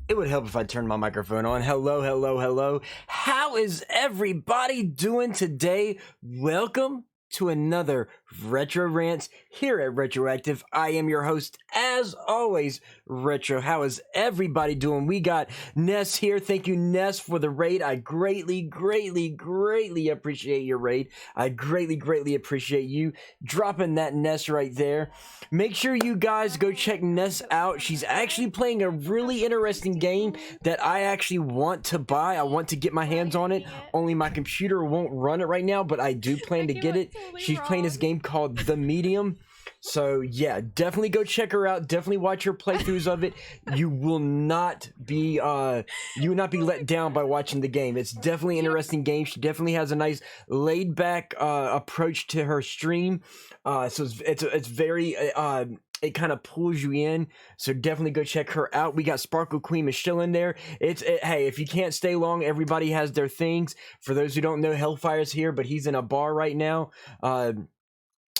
It would help if I turned my microphone on. Hello, hello, hello. How is everybody doing today? Welcome to another Retro Rants here at Retroactive. I am your host, as always, Retro. How is everybody doing? We got Ness here. Thank you, Ness, for the raid. I greatly appreciate your raid. I greatly appreciate you dropping that Ness right there. Make sure you guys go check Ness out. She's actually playing a really interesting game that I actually want to buy. I want to get my hands on it. Only my computer won't run it right now, but I do plan to get it. She's playing this game called The Medium. So yeah, definitely go check her out. Definitely watch her playthroughs of it. You will not be let down by watching the game. It's definitely an interesting game. She definitely has a nice laid back approach to her stream. So it's very it kind of pulls you in. So definitely go check her out. We got Sparkle Queen Michelle in there. Hey, if you can't stay long, everybody has their things. For those who don't know, Hellfire's here, but he's in a bar right now.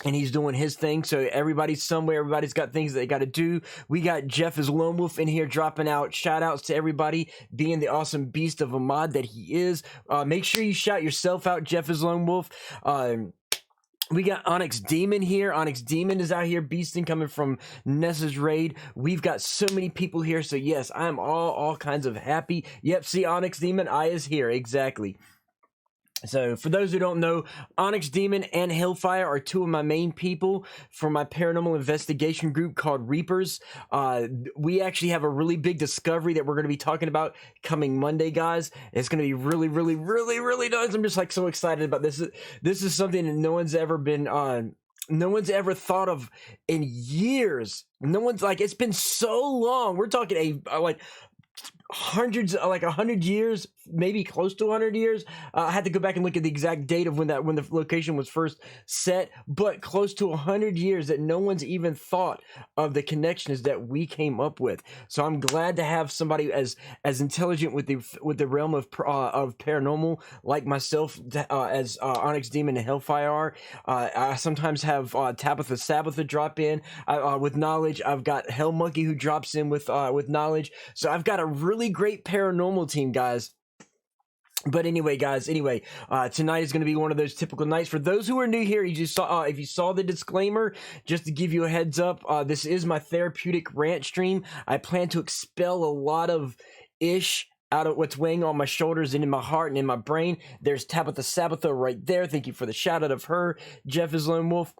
And he's doing his thing, so everybody's somewhere. Everybody's got things that they got to do. We got Jeff as Lone Wolf in here dropping out shout outs to everybody, being the awesome beast of a mod that he is. Make sure you shout yourself out, Jeff as Lone Wolf. We got Onyx Demon here. Onyx Demon is out here beasting, coming from Nessa's raid. We've got so many people here, so yes, I'm all kinds of happy. Yep, see, Onyx Demon, I is here, exactly. So, for those who don't know, Onyx Demon and Hellfire are two of my main people for my paranormal investigation group called Reapers. We actually have a really big discovery that we're going to be talking about coming Monday, guys. It's going to be really nice. I'm just like so excited about this. This is something that no one's ever thought of in years. No one's like, it's been so long. We're talking like 100 years, maybe close to 100 years. I had to go back and look at the exact date of when the location was first set, but close to 100 years that no one's even thought of the connections that we came up with. So I'm glad to have somebody as intelligent with the realm of paranormal like myself, as Onyx Demon and Hellfire are. I sometimes have Tabitha Sabbatha drop in with knowledge. I've got Hell Monkey who drops in with knowledge. So I've got a really great paranormal team, guys. But anyway, guys, tonight is going to be one of those typical nights. For those who are new here, you just saw, if you saw the disclaimer, just to give you a heads up, this is my therapeutic rant stream. I plan to expel a lot of ish out of what's weighing on my shoulders and in my heart and in my brain. There's Tabitha Sabbatha right there. Thank you for the shout out of her. Jeff is Lone Wolf.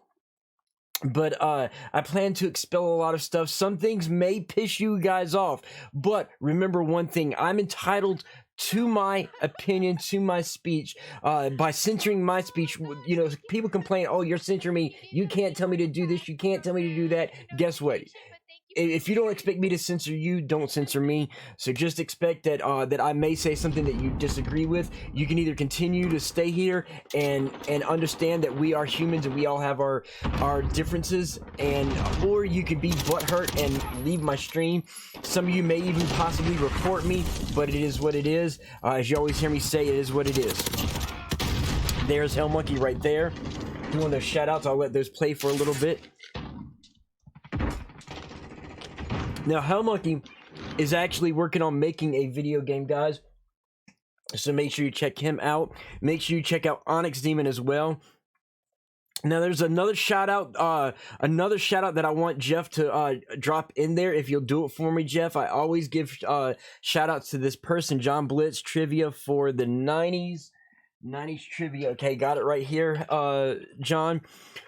But I plan to expel a lot of stuff. Some things may piss you guys off, but remember one thing: I'm entitled to my opinion, to my speech. By censoring my speech, you know, people complain, oh, you're censoring me, you can't tell me to do this, you can't tell me to do that. Guess what? If you don't expect me to censor you, don't censor me. So just expect that that I may say something that you disagree with. You can either continue to stay here and understand that we are humans and we all have our differences, or you can be butthurt and leave my stream. Some of you may even possibly report me, but it is what it is. As you always hear me say, it is what it is. There's Hell Monkey right there. Doing those shout outs, I'll let those play for a little bit. Now, Hell Monkey is actually working on making a video game, guys. So make sure you check him out. Make sure you check out Onyx Demon as well. Now, there's another shout out that I want Jeff to drop in there. If you'll do it for me, Jeff. I always give shout outs to this person, John Blitz Trivia, for the 90s trivia. Okay, got it right here, John.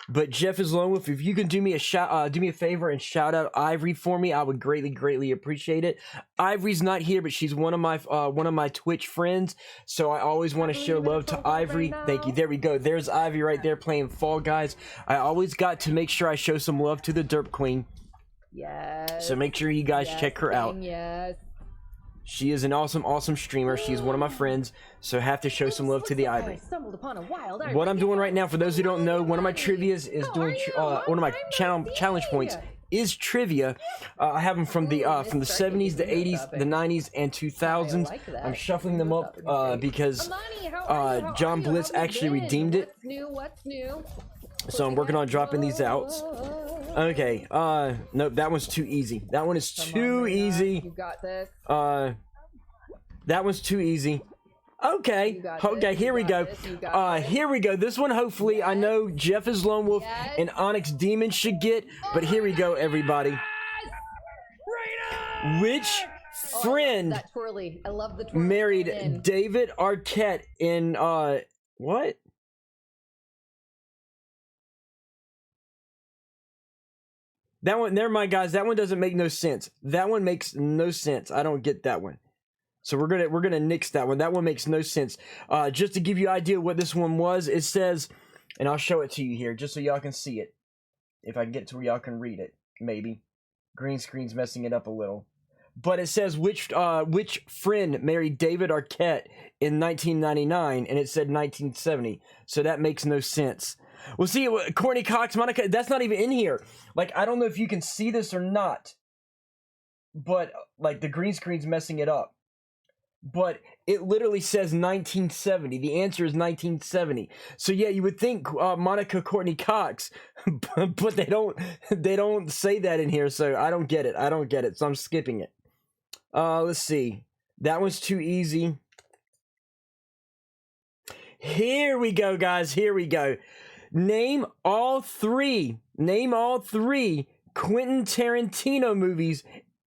But Jeff is Lone Wolf, if you can do me a favor and shout out Ivory for me, I would greatly appreciate it. Ivory's not here, but she's one of my Twitch friends, so I always want to share love to Ivory. Thank you. There we go. There's Ivy right there playing Fall Guys. I always got to make sure I show some love to the Derp Queen. Yes. So make sure you guys check her out. Yes. She is an awesome streamer. She's one of my friends, so have to show some love to the Ivory. What I'm doing right now, for those who don't know, one of my trivias is doing one of my challenge points is trivia. I have them from the 70s, the 80s, the 90s, and 2000s. I'm shuffling them up because John Blitz actually redeemed it. So I'm working on dropping these out. Okay, nope, that one's too easy. That one is too easy. You got this. That one's too easy. Okay, okay, here we go. Here we go. This one, hopefully, I know Jeff is Lone Wolf and Onyx Demon should get, but here we go, everybody. Which friend that twirly. I love the twirly married David Arquette in, what? That one, never mind, guys. That one doesn't make no sense. That one makes no sense. I don't get that one. So we're gonna nix that one. That one makes no sense. Just to give you an idea what this one was, it says, and I'll show it to you here, just so y'all can see it. If I can get to where y'all can read it, maybe. Green screen's messing it up a little. But it says which friend married David Arquette in 1999, and it said 1970. So that makes no sense. Well, see, Courtney Cox, Monica, that's not even in here. Like, I don't know if you can see this or not, but like the green screen's messing it up. But it literally says 1970. The answer is 1970. So yeah, you would think Monica Courtney Cox, but they don't say that in here. So I don't get it. I don't get it. So I'm skipping it. Let's see. That one's too easy. Here we go, guys. Here we go. Name all three Quentin Tarantino movies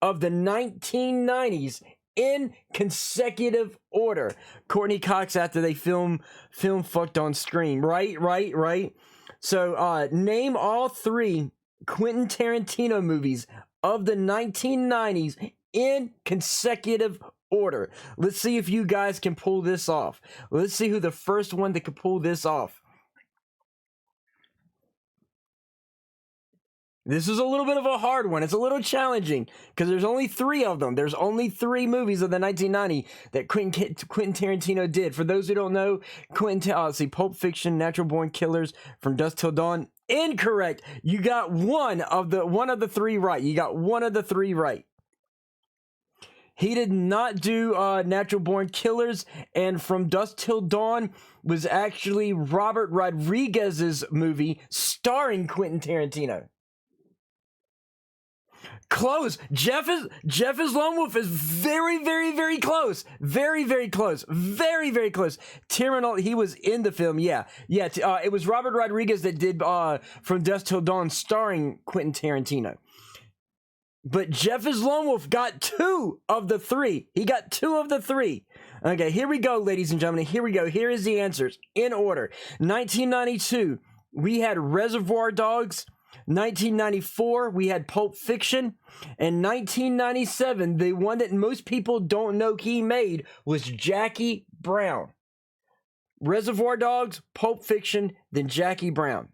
of the 1990s in consecutive order. Courtney Cox after they film fucked on screen. Right. So name all three Quentin Tarantino movies of the 1990s in consecutive order. Let's see if you guys can pull this off. Let's see who the first one that can pull this off. This is a little bit of a hard one. It's a little challenging because there's only three of them. There's only three movies of the 1990 that Quentin Tarantino did. For those who don't know, let's see, Pulp Fiction, Natural Born Killers, From Dusk Till Dawn. Incorrect. You got one of the three right. You got one of the three right. He did not do Natural Born Killers, and From Dusk Till Dawn was actually Robert Rodriguez's movie starring Quentin Tarantino. Close. Jeff is Lone Wolf is very, very, very close. Very, very close. Very, very close. Tyranol, he was in the film. Yeah. It was Robert Rodriguez that did From Dusk Till Dawn starring Quentin Tarantino. But Jeff is Lone Wolf got two of the three. He got two of the three. Okay, here we go, ladies and gentlemen. Here we go. Here is the answers in order. 1992, we had Reservoir Dogs. 1994, we had Pulp Fiction. And 1997, the one that most people don't know he made was Jackie Brown. Reservoir Dogs, Pulp Fiction, then Jackie Brown.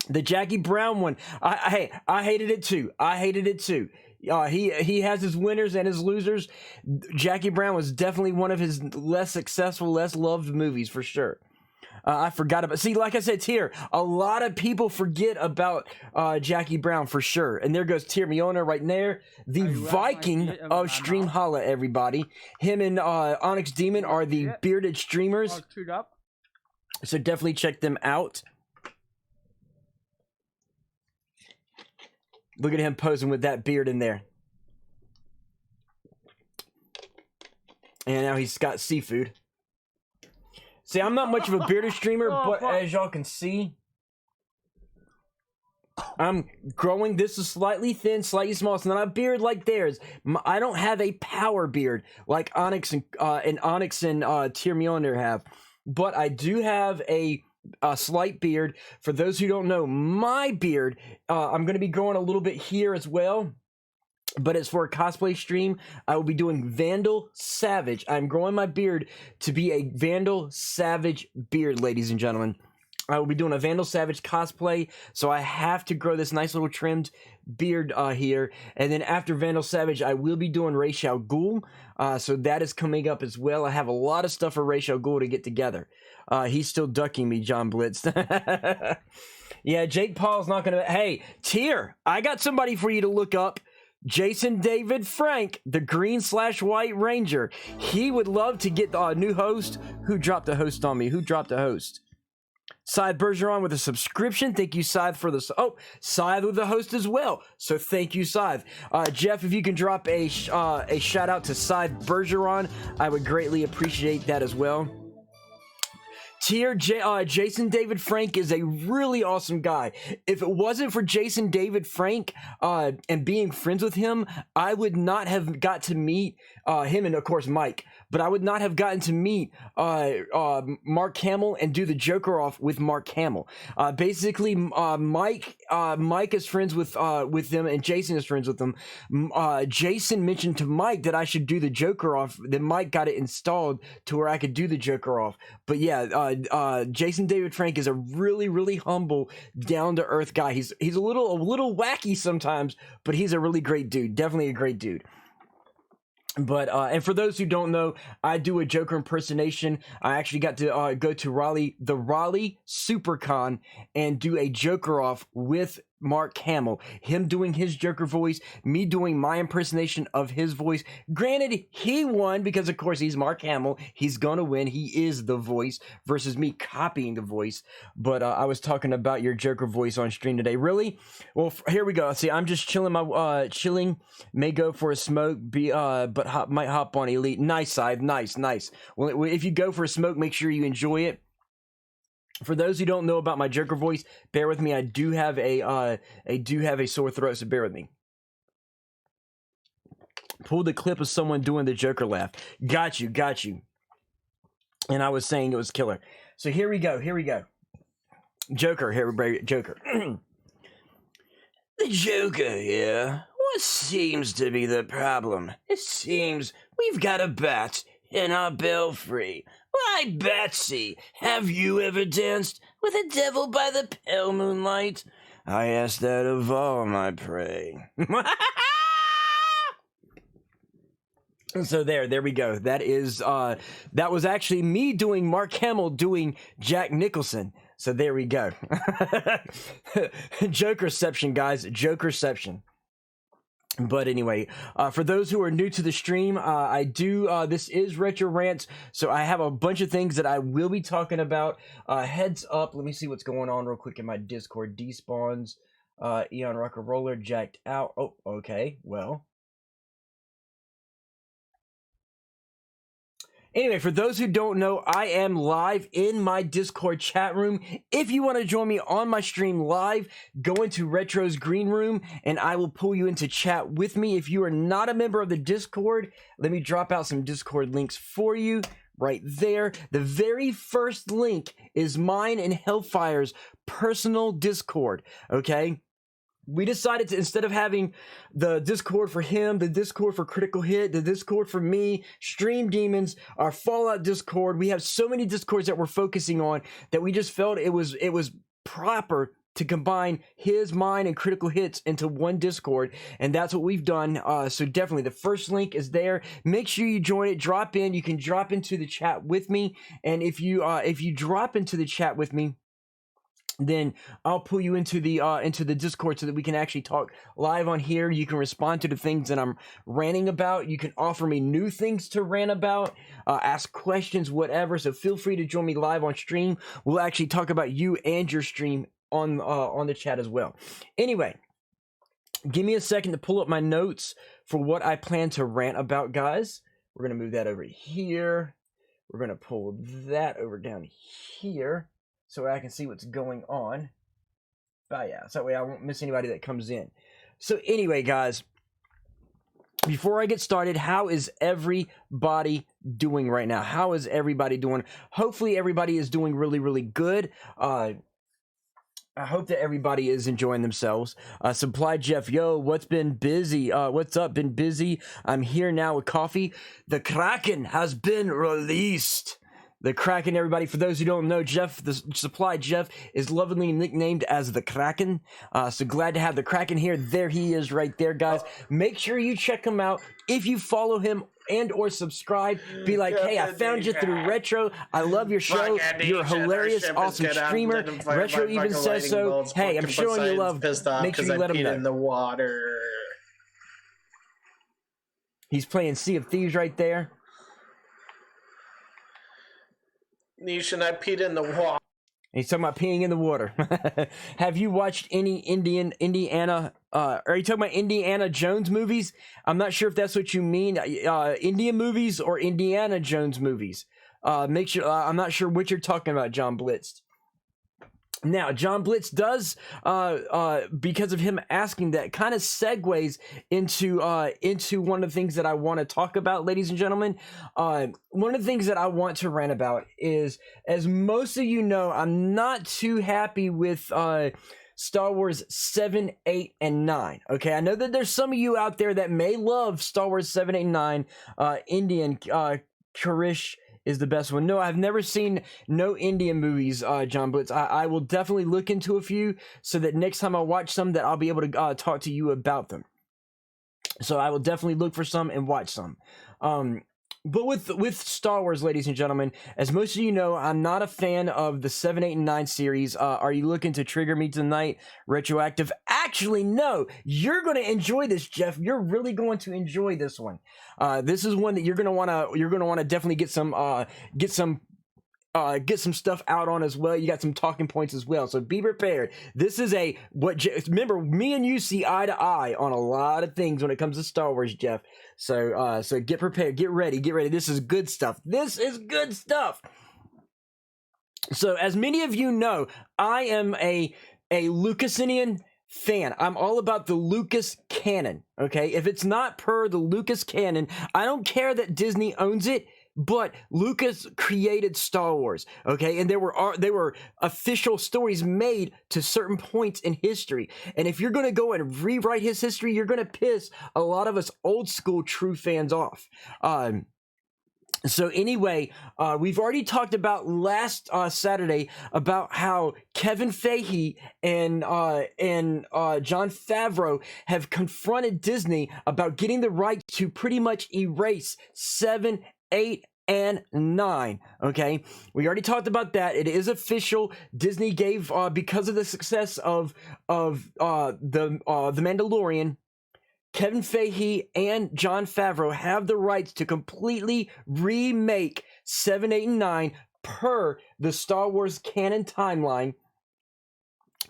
The Jackie Brown one, I hated it too. I hated it too. He has his winners and his losers. Jackie Brown was definitely one of his less successful, less loved movies for sure. I forgot about. See, like I said, Tier, a lot of people forget about Jackie Brown for sure. And there goes Tier Miona right there, the Viking of Stream Holla. Everybody, him and Onyx Demon are the bearded streamers. So definitely check them out. Look at him posing with that beard in there. And now he's got seafood. See, I'm not much of a bearded streamer, but as y'all can see, I'm growing. This is slightly thin, slightly small. It's not a beard like theirs. I don't have a power beard like Onyx and Tier Mjolnir have. But I do have a slight beard. For those who don't know, my beard, I'm going to be growing a little bit here as well. But it's for a cosplay stream. I will be doing Vandal Savage. I'm growing my beard to be a Vandal Savage beard, ladies and gentlemen. I will be doing a Vandal Savage cosplay, so I have to grow this nice little trimmed beard here. And then after Vandal Savage, I will be doing Ra's al Ghul, so that is coming up as well. I have a lot of stuff for Ra's al Ghul to get together. He's still ducking me, John Blitz. Yeah, Jake Paul's not going to... Hey, Tier, I got somebody for you to look up. Jason David Frank, the green/white ranger. He would love to get a new host. Who dropped a host on me? Who dropped a host? Scythe Bergeron with a subscription. Thank you, Scythe, for the... Oh, Scythe with the host as well. So thank you, Scythe. Jeff, if you can drop a shout out to Scythe Bergeron, I would greatly appreciate that as well. Jason David Frank is a really awesome guy. If it wasn't for Jason David Frank and being friends with him, I would not have got to meet him and, of course, Mike. But I would not have gotten to meet Mark Hamill and do the Joker off with Mark Hamill. Basically, Mike is friends with them, and Jason is friends with them. Jason mentioned to Mike that I should do the Joker off. Then Mike got it installed to where I could do the Joker off. But yeah, Jason David Frank is a really, really humble, down to earth guy. He's a little wacky sometimes, but he's a really great dude. Definitely a great dude. But and for those who don't know, I do a Joker impersonation. I actually got to go to the Raleigh SuperCon and do a Joker off with Mark Hamill. Him doing his Joker voice, me doing my impersonation of his voice. Granted, he won because, of course, he's Mark Hamill. He's gonna win. He is the voice versus me copying the voice. But I was talking about your Joker voice on stream today. Really? Well, here we go. See, I'm just chilling. Chilling. May go for a smoke. But might hop on Elite. Nice, Side. Nice. Well, if you go for a smoke, make sure you enjoy it. For those who don't know about my Joker voice, bear with me. I do have a sore throat, so bear with me. Pulled a clip of someone doing the Joker laugh. Got you. And I was saying it was killer. So here we go. Joker, Joker. The Joker here. What seems to be the problem? It seems we've got a bat in our belfry. Why, Batsy, have you ever danced with a devil by the pale moonlight? I ask that of all my prey. So there we go. That was actually me doing Mark Hamill doing Jack Nicholson. So there we go. Jokerception, guys. Jokerception. But anyway, for those who are new to the stream, this is Retro Rants, so I have a bunch of things that I will be talking about. Heads up, let me see what's going on real quick in my Discord. Despawns, Eon Rocker Roller, jacked out. Oh, okay, well. Anyway, for those who don't know, I am live in my Discord chat room. If you want to join me on my stream live, go into Retro's Green Room, and I will pull you into chat with me. If you are not a member of the Discord, let me drop out some Discord links for you right there. The very first link is mine and Hellfire's personal Discord, okay? We decided to, instead of having the Discord for him, the Discord for Critical Hit, the Discord for me, Stream Demons, our Fallout Discord, we have so many Discords that we're focusing on that we just felt it was proper to combine mine, and Critical Hits into one Discord, and that's what we've done. So definitely, the first link is there. Make sure you join it. Drop in. You can drop into the chat with me, and if you drop into the chat with me, then I'll pull you into the Discord so that we can actually talk live on here. You can respond to the things that I'm ranting about. You can offer me new things to rant about, ask questions, whatever. So feel free to join me live on stream. We'll actually talk about you and your stream on the chat as well. Anyway, give me a second to pull up my notes for what I plan to rant about, guys. We're gonna move that over here. We're gonna pull that over down here, so I can see what's going on. But yeah, so that way I won't miss anybody that comes in. So anyway, guys, before I get started, how is everybody doing right now? How is everybody doing? Hopefully everybody is doing really, really good. I hope that everybody is enjoying themselves. Supply Jeff, yo, what's been busy? What's up? Been busy. I'm here now with coffee. The Kraken has been released. The Kraken, everybody. For those who don't know, Jeff, the Supply Jeff is lovingly nicknamed as the Kraken. So glad to have the Kraken here. There he is right there, guys. Make sure you check him out. If you follow him and or subscribe, be like, hey, I found you through Retro. I love your show. You're a hilarious, awesome streamer. Retro even says so. Hey, I'm showing you love. Make sure you let him know. In the water. He's playing Sea of Thieves right there. Niche and I peed in the water. He's talking about peeing in the water. Have you watched any Indiana? Are you talking about Indiana Jones movies? I'm not sure if that's what you mean. Indian movies or Indiana Jones movies? Make sure. I'm not sure what you're talking about, John Blitz. Now, John Blitz does, because of him asking that, kind of segues into one of the things that I want to talk about, ladies and gentlemen. One of the things that I want to rant about is, as most of you know, I'm not too happy with Star Wars 7, 8, and 9. Okay, I know that there's some of you out there that may love Star Wars 7, 8, and 9. Indian Karish is the best one. No, I've never seen no Indian movies, John Blitz. I will definitely look into a few so that next time I watch some that I'll be able to talk to you about them. So I will definitely look for some and watch some. But with Star Wars, ladies and gentlemen, as most of you know, I'm not a fan of the 7, 8, and 9 series. Are you looking to trigger me tonight, Retroactive? Actually, no. You're going to enjoy this, Jeff. You're really going to enjoy this one. This is one that you're going to want to definitely get some stuff out on as well. You got some talking points as well, so be prepared. This is remember, me and you see eye to eye on a lot of things when it comes to Star Wars, Jeff. So get prepared, get ready. This is good stuff. This is good stuff. So as many of you know, I am a Lucasinian fan. I'm all about the Lucas canon. Okay, if it's not per the Lucas canon, I don't care that Disney owns it. But Lucas created Star Wars, okay? And there were official stories made to certain points in history. And if you're going to go and rewrite his history, you're going to piss a lot of us old school true fans off. So anyway, we've already talked about last Saturday about how Kevin Feige and Jon Favreau have confronted Disney about getting the right to pretty much erase 7, 8, and 9. Okay, we already talked about that. It is official. Disney gave because of the success of the Mandalorian, Kevin Feige and Jon Favreau have the rights to completely remake 7, 8, and 9 per the Star Wars canon timeline.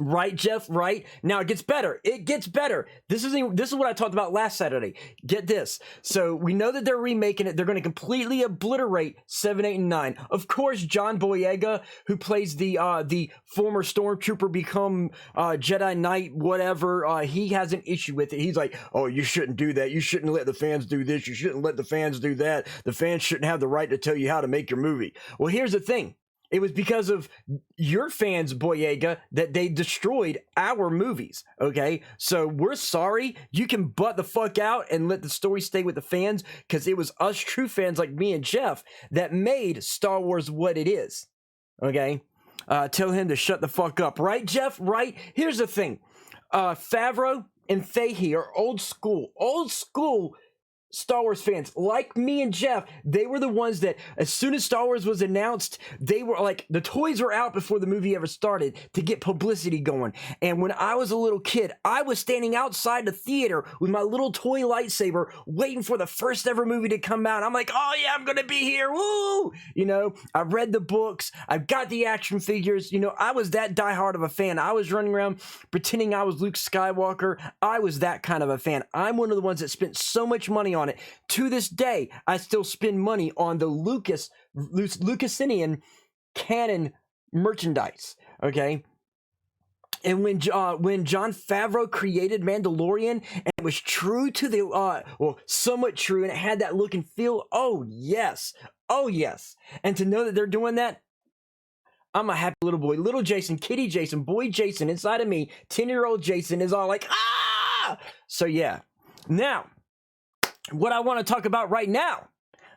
Right, Jeff? Right? Now it gets better. It gets better. This is what I talked about last Saturday. Get this. So we know that they're remaking it. They're going to completely obliterate 7, 8, and 9. Of course, John Boyega, who plays the former stormtrooper become Jedi Knight, whatever, he has an issue with it. He's like, oh, you shouldn't do that. You shouldn't let the fans do this. You shouldn't let the fans do that. The fans shouldn't have the right to tell you how to make your movie. Well, here's the thing. It was because of your fans, Boyega, that they destroyed our movies, okay? So we're sorry. You can butt the fuck out and let the story stay with the fans, because it was us true fans like me and Jeff that made Star Wars what it is, okay? Tell him to shut the fuck up. Right, Jeff? Right? Here's the thing. Favreau and Feige are old school Star Wars fans like me and Jeff. They were the ones that, as soon as Star Wars was announced, they were like, the toys were out before the movie ever started to get publicity going. And when I was a little kid, I was standing outside the theater with my little toy lightsaber waiting for the first ever movie to come out. I'm like, oh yeah, I'm gonna be here, woo! You know, I've read the books, I've got the action figures. You know, I was that diehard of a fan. I was running around pretending I was Luke Skywalker. I was that kind of a fan. I'm one of the ones that spent so much money on it. To this day, I still spend money on the Lucasinian canon merchandise, okay? And when Jon Favreau created Mandalorian, and it was true to the, somewhat true, and it had that look and feel, oh yes. And to know that they're doing that, I'm a happy little boy. Little Jason, kitty Jason, boy Jason inside of me, 10-year-old Jason is all like, ah! So yeah. Now, what I want to talk about right now,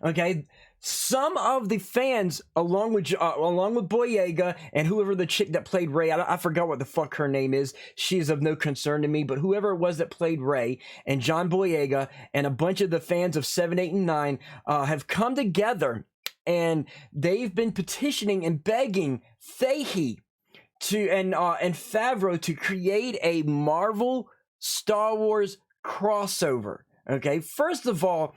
okay? Some of the fans, along with Boyega and whoever the chick that played Rey, I forgot what the fuck her name is. She is of no concern to me, but whoever it was that played Rey and John Boyega and a bunch of the fans of 7, 8, and 9 have come together, and they've been petitioning and begging Feige and Favreau to create a Marvel Star Wars crossover. Okay, first of all,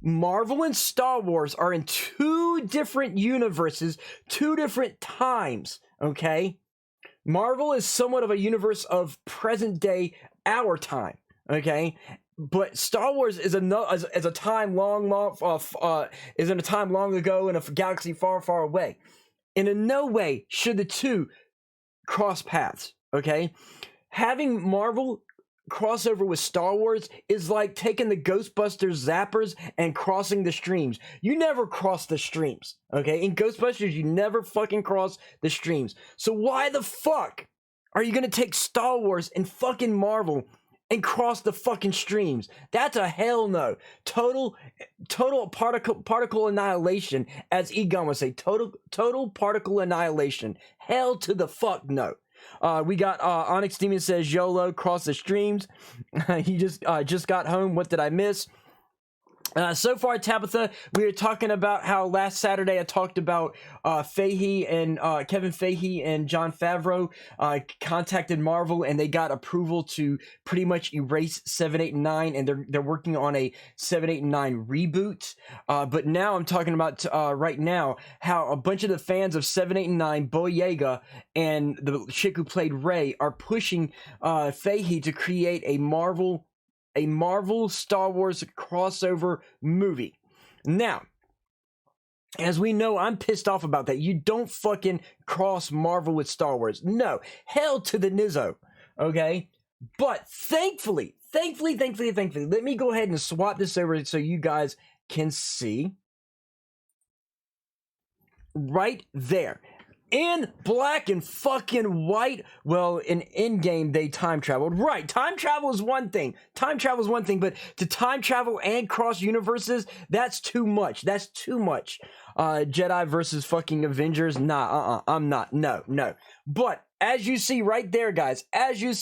Marvel and Star Wars are in two different universes, two different times, okay? Marvel is somewhat of a universe of present day, our time, okay? But Star Wars is a time is in a time long ago in a galaxy far, far away. And in no way should the two cross paths, okay? Having Marvel crossover with Star Wars is like taking the Ghostbusters zappers and crossing the streams. You never cross the streams, okay? In Ghostbusters, you never fucking cross the streams. So why the fuck are you gonna take Star Wars and fucking Marvel and cross the fucking streams? That's a hell no. Total particle annihilation, as Egon would say. Total particle annihilation. Hell to the fuck no. We got Onyx Demon says YOLO, cross the streams. He just got home. What did I miss? So far, Tabitha, we were talking about how last Saturday I talked about Fahey and Kevin Feige and Jon Favreau contacted Marvel and they got approval to pretty much erase 7, 8, and 9, and they're working on a 7, 8, and 9 reboot. But now I'm talking about right now how a bunch of the fans of 7, 8, and 9, Boyega and the chick who played Rey, are pushing Fahey to create a Marvel Star Wars crossover movie. Now, as we know, I'm pissed off about that. You don't fucking cross Marvel with Star Wars. No. Hell to the Nizzo. Okay? But thankfully, let me go ahead and swap this over so you guys can see. Right there. In black and fucking white. Well, in Endgame, they time traveled. Right, time travel is one thing. But to time travel and cross universes, that's too much. Jedi versus fucking Avengers? Nah, I'm not. No. But, as you see right there, guys, Kevin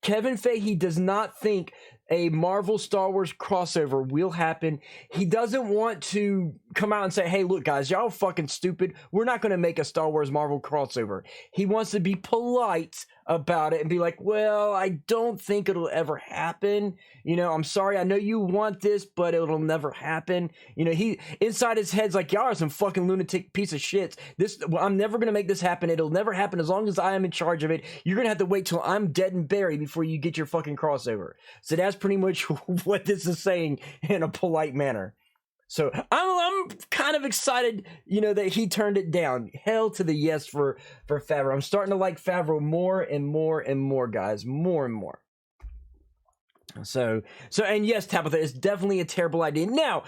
Feige does not think a Marvel Star Wars crossover will happen. He doesn't want to come out and say, hey, look, guys, y'all fucking stupid. We're not going to make a Star Wars Marvel crossover. He wants to be polite about it and be like, well, I don't think it'll ever happen. You know, I'm sorry. I know you want this, but it'll never happen. You know, he inside his head's like, y'all are some fucking lunatic piece of shits. I'm never going to make this happen. It'll never happen as long as I am in charge of it. You're going to have to wait till I'm dead and buried before you get your fucking crossover. So that's pretty much what this is saying in a polite manner. So I'm kind of excited, you know, that he turned it down. Hell to the yes for Favreau. I'm starting to like Favreau more and more, guys. More and more. So and yes, Tabitha, it's definitely a terrible idea. Now,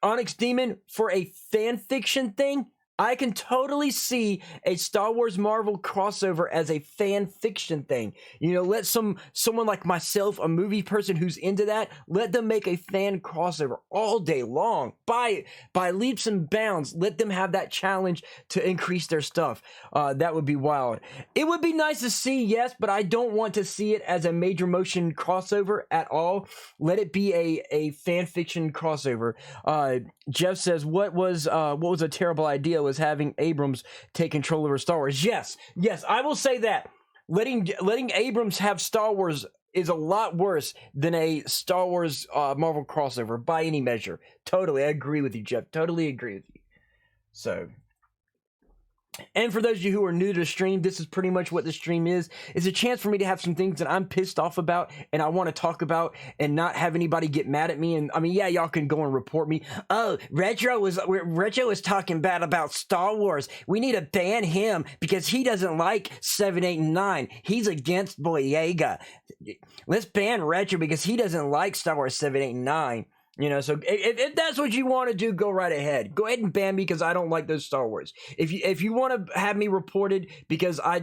Onyx Demon, for a fan fiction thing, I can totally see a Star Wars Marvel crossover as a fan fiction thing. You know, let someone like myself, a movie person who's into that, let them make a fan crossover all day long. By leaps and bounds, let them have that challenge to increase their stuff. That would be wild. It would be nice to see, yes, but I don't want to see it as a major motion crossover at all. Let it be a fan fiction crossover. Jeff says, what was a terrible idea was having Abrams take control over Star Wars. Yes, I will say that. Letting Abrams have Star Wars is a lot worse than a Star Wars Marvel crossover by any measure. Totally, I agree with you, Jeff. Totally agree with you. So, and for those of you who are new to the stream, this is pretty much what the stream is. It's a chance for me to have some things that I'm pissed off about and I want to talk about and not have anybody get mad at me. And I mean, yeah, y'all can go and report me. Oh, Retro was talking bad about Star Wars. We need to ban him because he doesn't like 7, 8, and 9. He's against Boyega. Let's ban Retro because he doesn't like Star Wars 7, 8, and 9. You know, so if that's what you want to do, go right ahead. Go ahead and ban me because I don't like those Star Wars. If you want to have me reported because I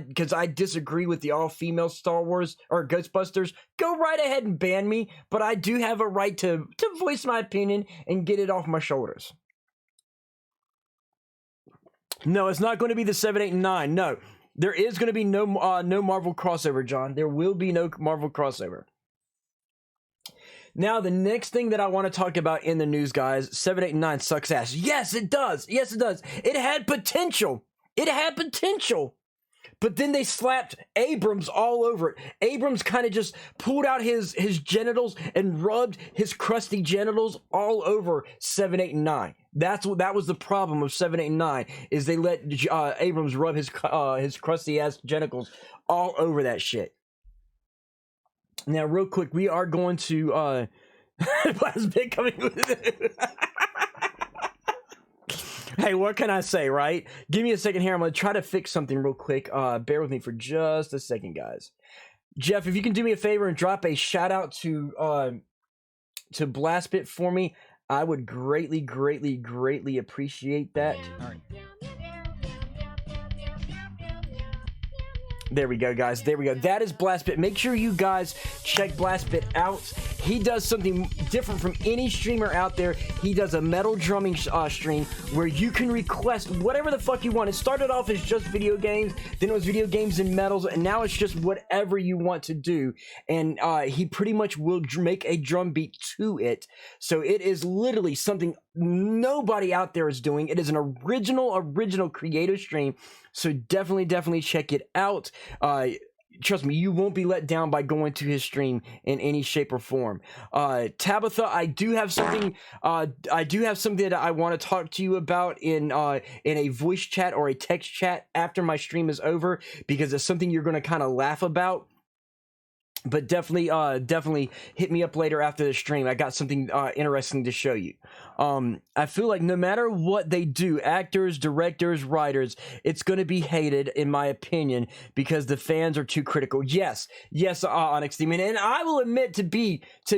disagree with the all-female Star Wars or Ghostbusters, go right ahead and ban me. But I do have a right to voice my opinion and get it off my shoulders. No, it's not going to be the 7, 8, and 9. No, there is going to be no Marvel crossover, John. There will be no Marvel crossover. Now, the next thing that I want to talk about in the news, guys, 7, 8, and 9 sucks ass. Yes, it does. Yes, it does. It had potential. But then they slapped Abrams all over it. Abrams kind of just pulled out his genitals and rubbed his crusty genitals all over 7, 8, and 9. That was the problem of 7, 8, and 9, is they let Abrams rub his crusty ass genitals all over that shit. Now, real quick, we are going to Plastic coming with Hey, what can I say, right? Give me a second here. I'm going to try to fix something real quick. Bear with me for just a second, guys. Jeff, if you can do me a favor and drop a shout out to Blastbit for me, I would greatly, greatly, greatly appreciate that. All right. There we go, guys. There we go. That is Blastbit. Make sure you guys check Blastbit out. He does something different from any streamer out there. He does a metal drumming stream where you can request whatever the fuck you want. It started off as just video games, then it was video games and metals, and now it's just whatever you want to do. And he pretty much will make a drum beat to it. So it is literally something nobody out there is doing. It is an original creative stream. So definitely check it out. Trust me, you won't be let down by going to his stream in any shape or form. Tabitha, I do have something that I want to talk to you about in a voice chat or a text chat after my stream is over, because it's something you're going to kind of laugh about. But definitely hit me up later after the stream. I got something interesting to show you. I feel like no matter what they do, actors, directors, writers, it's going to be hated, in my opinion, because the fans are too critical. Yes, Onyx Demon, and I will admit to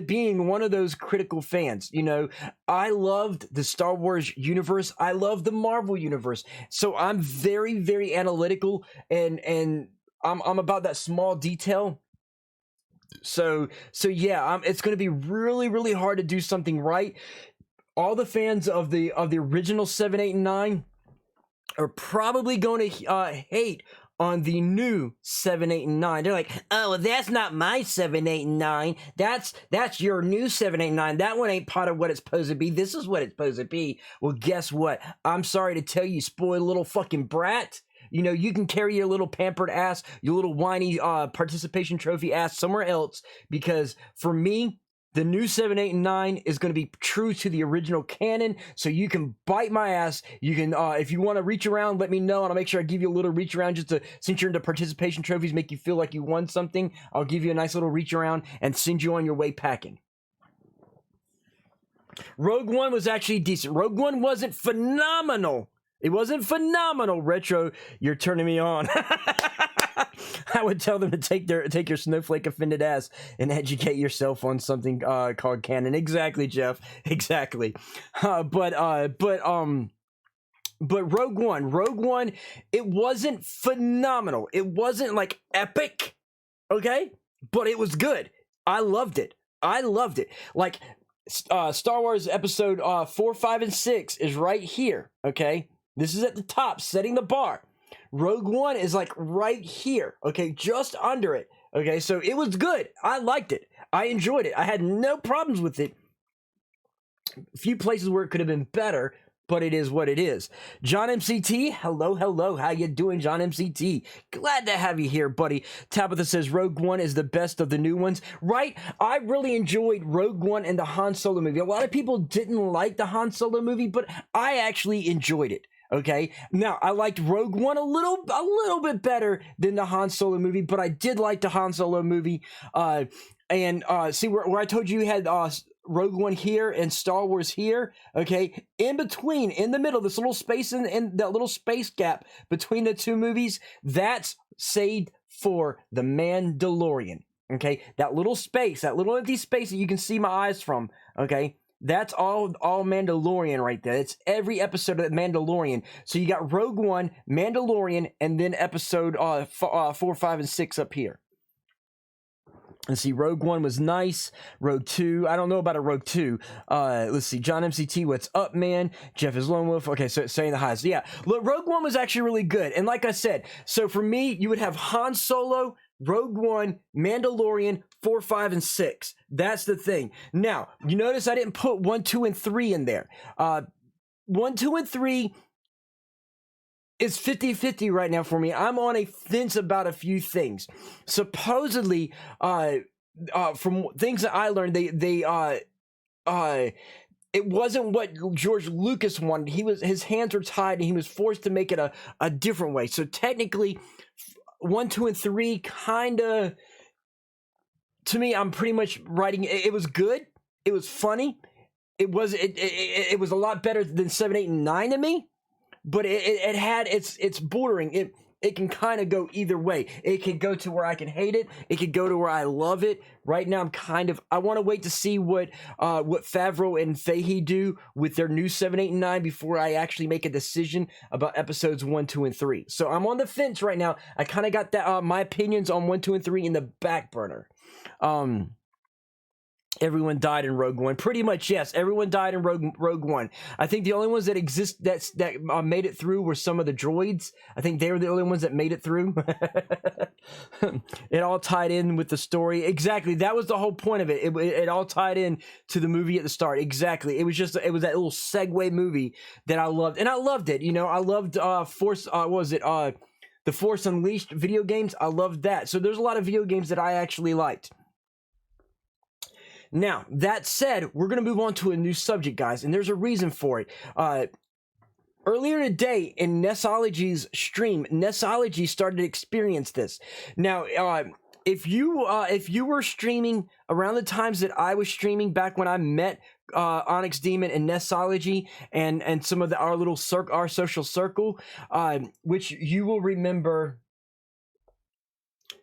being one of those critical fans. You know, I loved the Star Wars universe. I love the Marvel universe. So I'm very analytical, and I'm about that small detail. So yeah, it's going to be really hard to do something right. All the fans of the original 7, 8, and 9 are probably going to hate on the new 7, 8, and 9. They're like, oh, well, that's not my 7, 8, and 9. That's your new 7, 8, and 9. That one ain't part of what it's supposed to be. This is what it's supposed to be. Well, guess what? I'm sorry to tell you, spoiled little fucking brat. You know, you can carry your little pampered ass, your little whiny participation trophy ass somewhere else, because for me, the new 7, 8, and 9 is going to be true to the original canon, so you can bite my ass. You can, if you want to reach around, let me know, and I'll make sure I give you a little reach around, just to, since you're into participation trophies, make you feel like you won something. I'll give you a nice little reach around and send you on your way packing. Rogue One was actually decent. Rogue One wasn't phenomenal. It wasn't phenomenal. Retro, you're turning me on. I would tell them to take your snowflake offended ass and educate yourself on something called canon. Exactly, Jeff. Exactly. But Rogue One, it wasn't phenomenal. It wasn't like epic, okay? But it was good. I loved it. Like Star Wars episode 4, 5, and 6 is right here, okay? This is at the top, setting the bar. Rogue One is like right here, okay, just under it, okay? So it was good. I liked it. I enjoyed it. I had no problems with it. A few places where it could have been better, but it is what it is. John MCT, hello. How you doing, John MCT? Glad to have you here, buddy. Tabitha says Rogue One is the best of the new ones. Right? I really enjoyed Rogue One and the Han Solo movie. A lot of people didn't like the Han Solo movie, but I actually enjoyed it. Okay, now I liked Rogue One a little bit better than the Han Solo movie, but I did like the Han Solo movie. See where I told you had Rogue One here and Star Wars here. Okay, in between, in the middle, this little space and that little space gap between the two movies, that's saved for the Mandalorian. Okay, that little space, that little empty space that you can see my eyes from. Okay. That's all Mandalorian right there. It's every episode of Mandalorian. So you got Rogue One, Mandalorian, and then episode 4, 5, and 6 up here. And see, Rogue One was nice. Rogue 2, I don't know about a Rogue 2. Let's see, John MCT, what's up, man? Jeff is Lone Wolf. Okay, so saying the highs. Yeah, look, Rogue One was actually really good. And like I said, so for me, you would have Han Solo, Rogue One, Mandalorian, 4, 5, and 6. That's the thing. Now, you notice I didn't put 1, 2, and 3 in there. 1, 2, and 3 is 50-50 right now for me. I'm on a fence about a few things. Supposedly, from things that I learned, it wasn't what George Lucas wanted. His hands were tied and he was forced to make it a different way. So technically 1, 2, and 3 kind of, to me, I'm pretty much writing it was good, it was funny, it was a lot better than 7, 8, and 9 to me, but it had it's bordering. It can kind of go either way. It could go to where I can hate it. It could go to where I love it. Right now, I want to wait to see what Favreau and Fahey do with their new 7, 8, and 9 before I actually make a decision about episodes 1, 2, and 3. So I'm on the fence right now. I kind of got that my opinions on 1, 2, and 3 in the back burner. Everyone died in Rogue One. Pretty much, yes. Everyone died in Rogue One. I think the only ones that exist that made it through were some of the droids. I think they were the only ones that made it through. It all tied in with the story. Exactly. That was the whole point of it. It all tied in to the movie at the start. Exactly. It was that little segue movie that I loved. And I loved it. You know, I loved Force, what was it? The Force Unleashed video games. I loved that. So there's a lot of video games that I actually liked. Now, that said, we're going to move on to a new subject, guys, and there's a reason for it. Earlier today in Nessology's stream, Nessology started to experience this. Now, if you were streaming around the times that I was streaming back when I met Onyx Demon and Nessology and some of our social circle, which you will remember.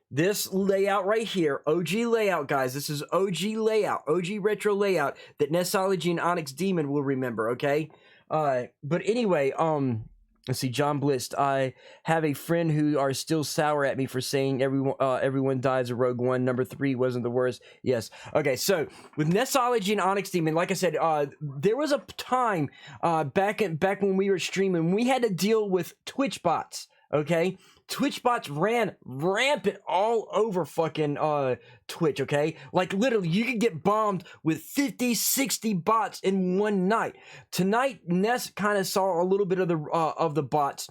This layout right here, OG layout, guys. This is OG layout, OG retro layout that Nessology and Onyx Demon will remember, okay? But anyway, let's see, John Blist. I have a friend who are still sour at me for saying everyone dies of Rogue One. Number 3 wasn't the worst. Yes. Okay, so with Nessology and Onyx Demon, like I said, there was a time back when we were streaming, we had to deal with Twitch bots, okay? Twitch bots ran rampant all over fucking Twitch, okay? Like, literally, you could get bombed with 50, 60 bots in one night. Tonight, Ness kind of saw a little bit of the bots.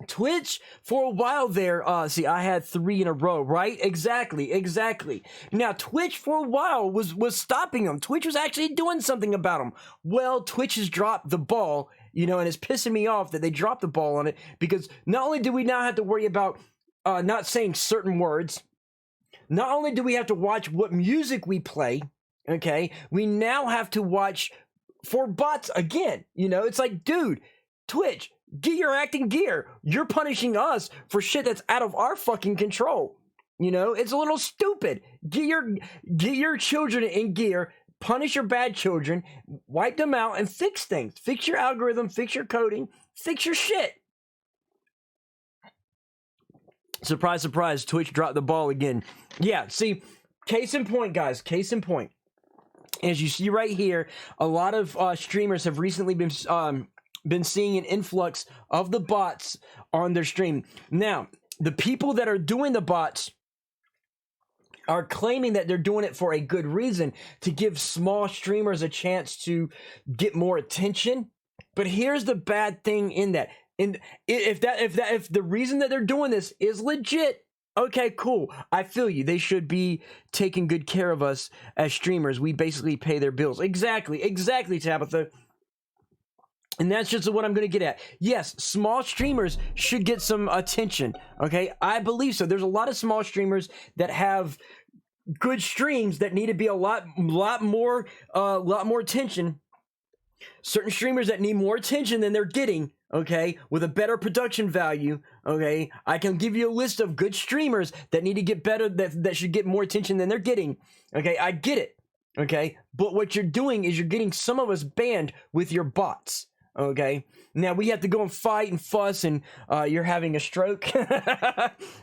Twitch, for a while there, see, I had 3 in a row, right? Exactly. Now, Twitch, for a while, was stopping them. Twitch was actually doing something about them. Well, Twitch has dropped the ball, you know, and it's pissing me off that they dropped the ball on it, because not only do we now have to worry about not saying certain words, not only do we have to watch what music we play, okay, we now have to watch for bots again. You know, it's like, dude, Twitch, get your acting gear. You're punishing us for shit that's out of our fucking control. You know, it's a little stupid. Get your children in gear. Punish your bad children, wipe them out, and fix things. Fix your algorithm, fix your coding, fix your shit. Surprise, surprise, Twitch dropped the ball again. Yeah, see, case in point, guys, case in point. As you see right here, a lot of streamers have recently been seeing an influx of the bots on their stream. Now, the people that are doing the bots are claiming that they're doing it for a good reason, to give small streamers a chance to get more attention. But here's the bad thing in that. And if the reason that they're doing this is legit, okay, cool. I feel you. They should be taking good care of us as streamers. We basically pay their bills. Exactly, Tabitha. And that's just what I'm going to get at. Yes, small streamers should get some attention, okay? I believe so. There's a lot of small streamers that have good streams that need to be a lot more attention. Certain streamers that need more attention than they're getting, okay, with a better production value, okay? I can give you a list of good streamers that need to get better, that should get more attention than they're getting, okay? I get it, okay? But what you're doing is you're getting some of us banned with your bots. Okay, now we have to go and fight and fuss, and you're having a stroke.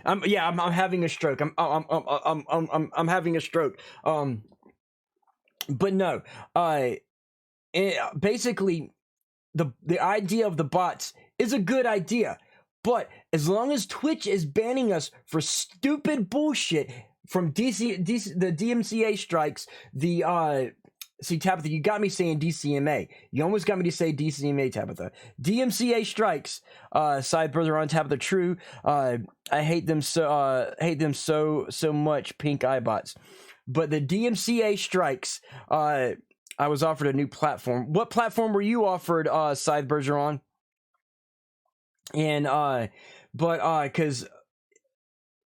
I'm having a stroke. I'm having a stroke. But no, basically, the idea of the bots is a good idea, but as long as Twitch is banning us for stupid bullshit from the DMCA strikes, see, Tabitha, you got me saying DCMA. You almost got me to say DCMA, Tabitha. DMCA strikes. Side brother on Tabitha. True. I hate them so much. Pink eye bots. But the DMCA strikes. I was offered a new platform. What platform were you offered, Scythe Bergeron? And because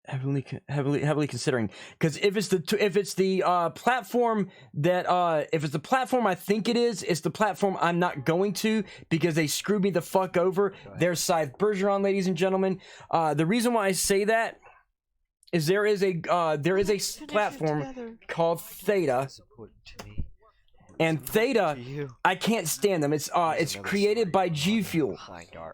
heavily considering, because if it's the platform that if it's the platform I think it is, it's the platform I'm not going to, because they screwed me the fuck over. There's Scythe Bergeron, ladies and gentlemen. The reason why I say that is there is a platform called Theta. And Theta, I can't stand them. It's created by G Fuel,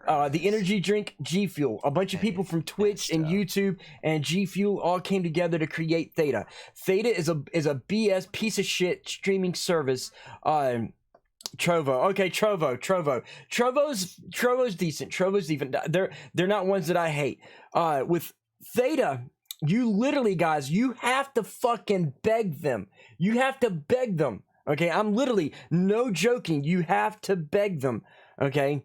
the energy drink G Fuel. A bunch of people from Twitch and YouTube and G Fuel all came together to create Theta. Theta is a BS piece of shit streaming service. Trovo, okay, Trovo's decent. Trovo's even. They're not ones that I hate. With Theta, you literally, guys, you have to fucking beg them. You have to beg them. Okay, I'm literally no joking. You have to beg them, okay,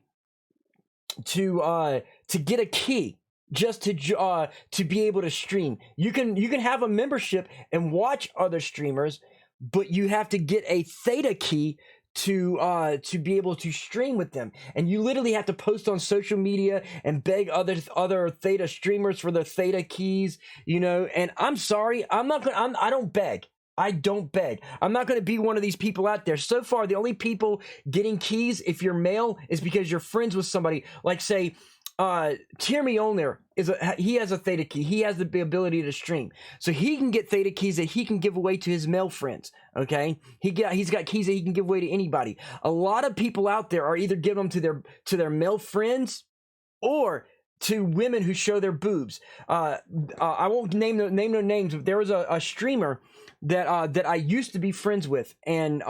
to get a key just to be able to stream. You can have a membership and watch other streamers, but you have to get a Theta key to be able to stream with them. And you literally have to post on social media and beg other Theta streamers for their Theta keys, you know. And I'm sorry, I don't beg. I don't beg. I'm not going to be one of these people out there. So far, the only people getting keys, if you're male, is because you're friends with somebody. Like, say, Tierney Olner he has a Theta key. He has the ability to stream, so he can get Theta keys that he can give away to his male friends. Okay, he's got keys that he can give away to anybody. A lot of people out there are either giving them to their male friends or to women who show their boobs. I won't name no names, but there was a streamer that I used to be friends with, and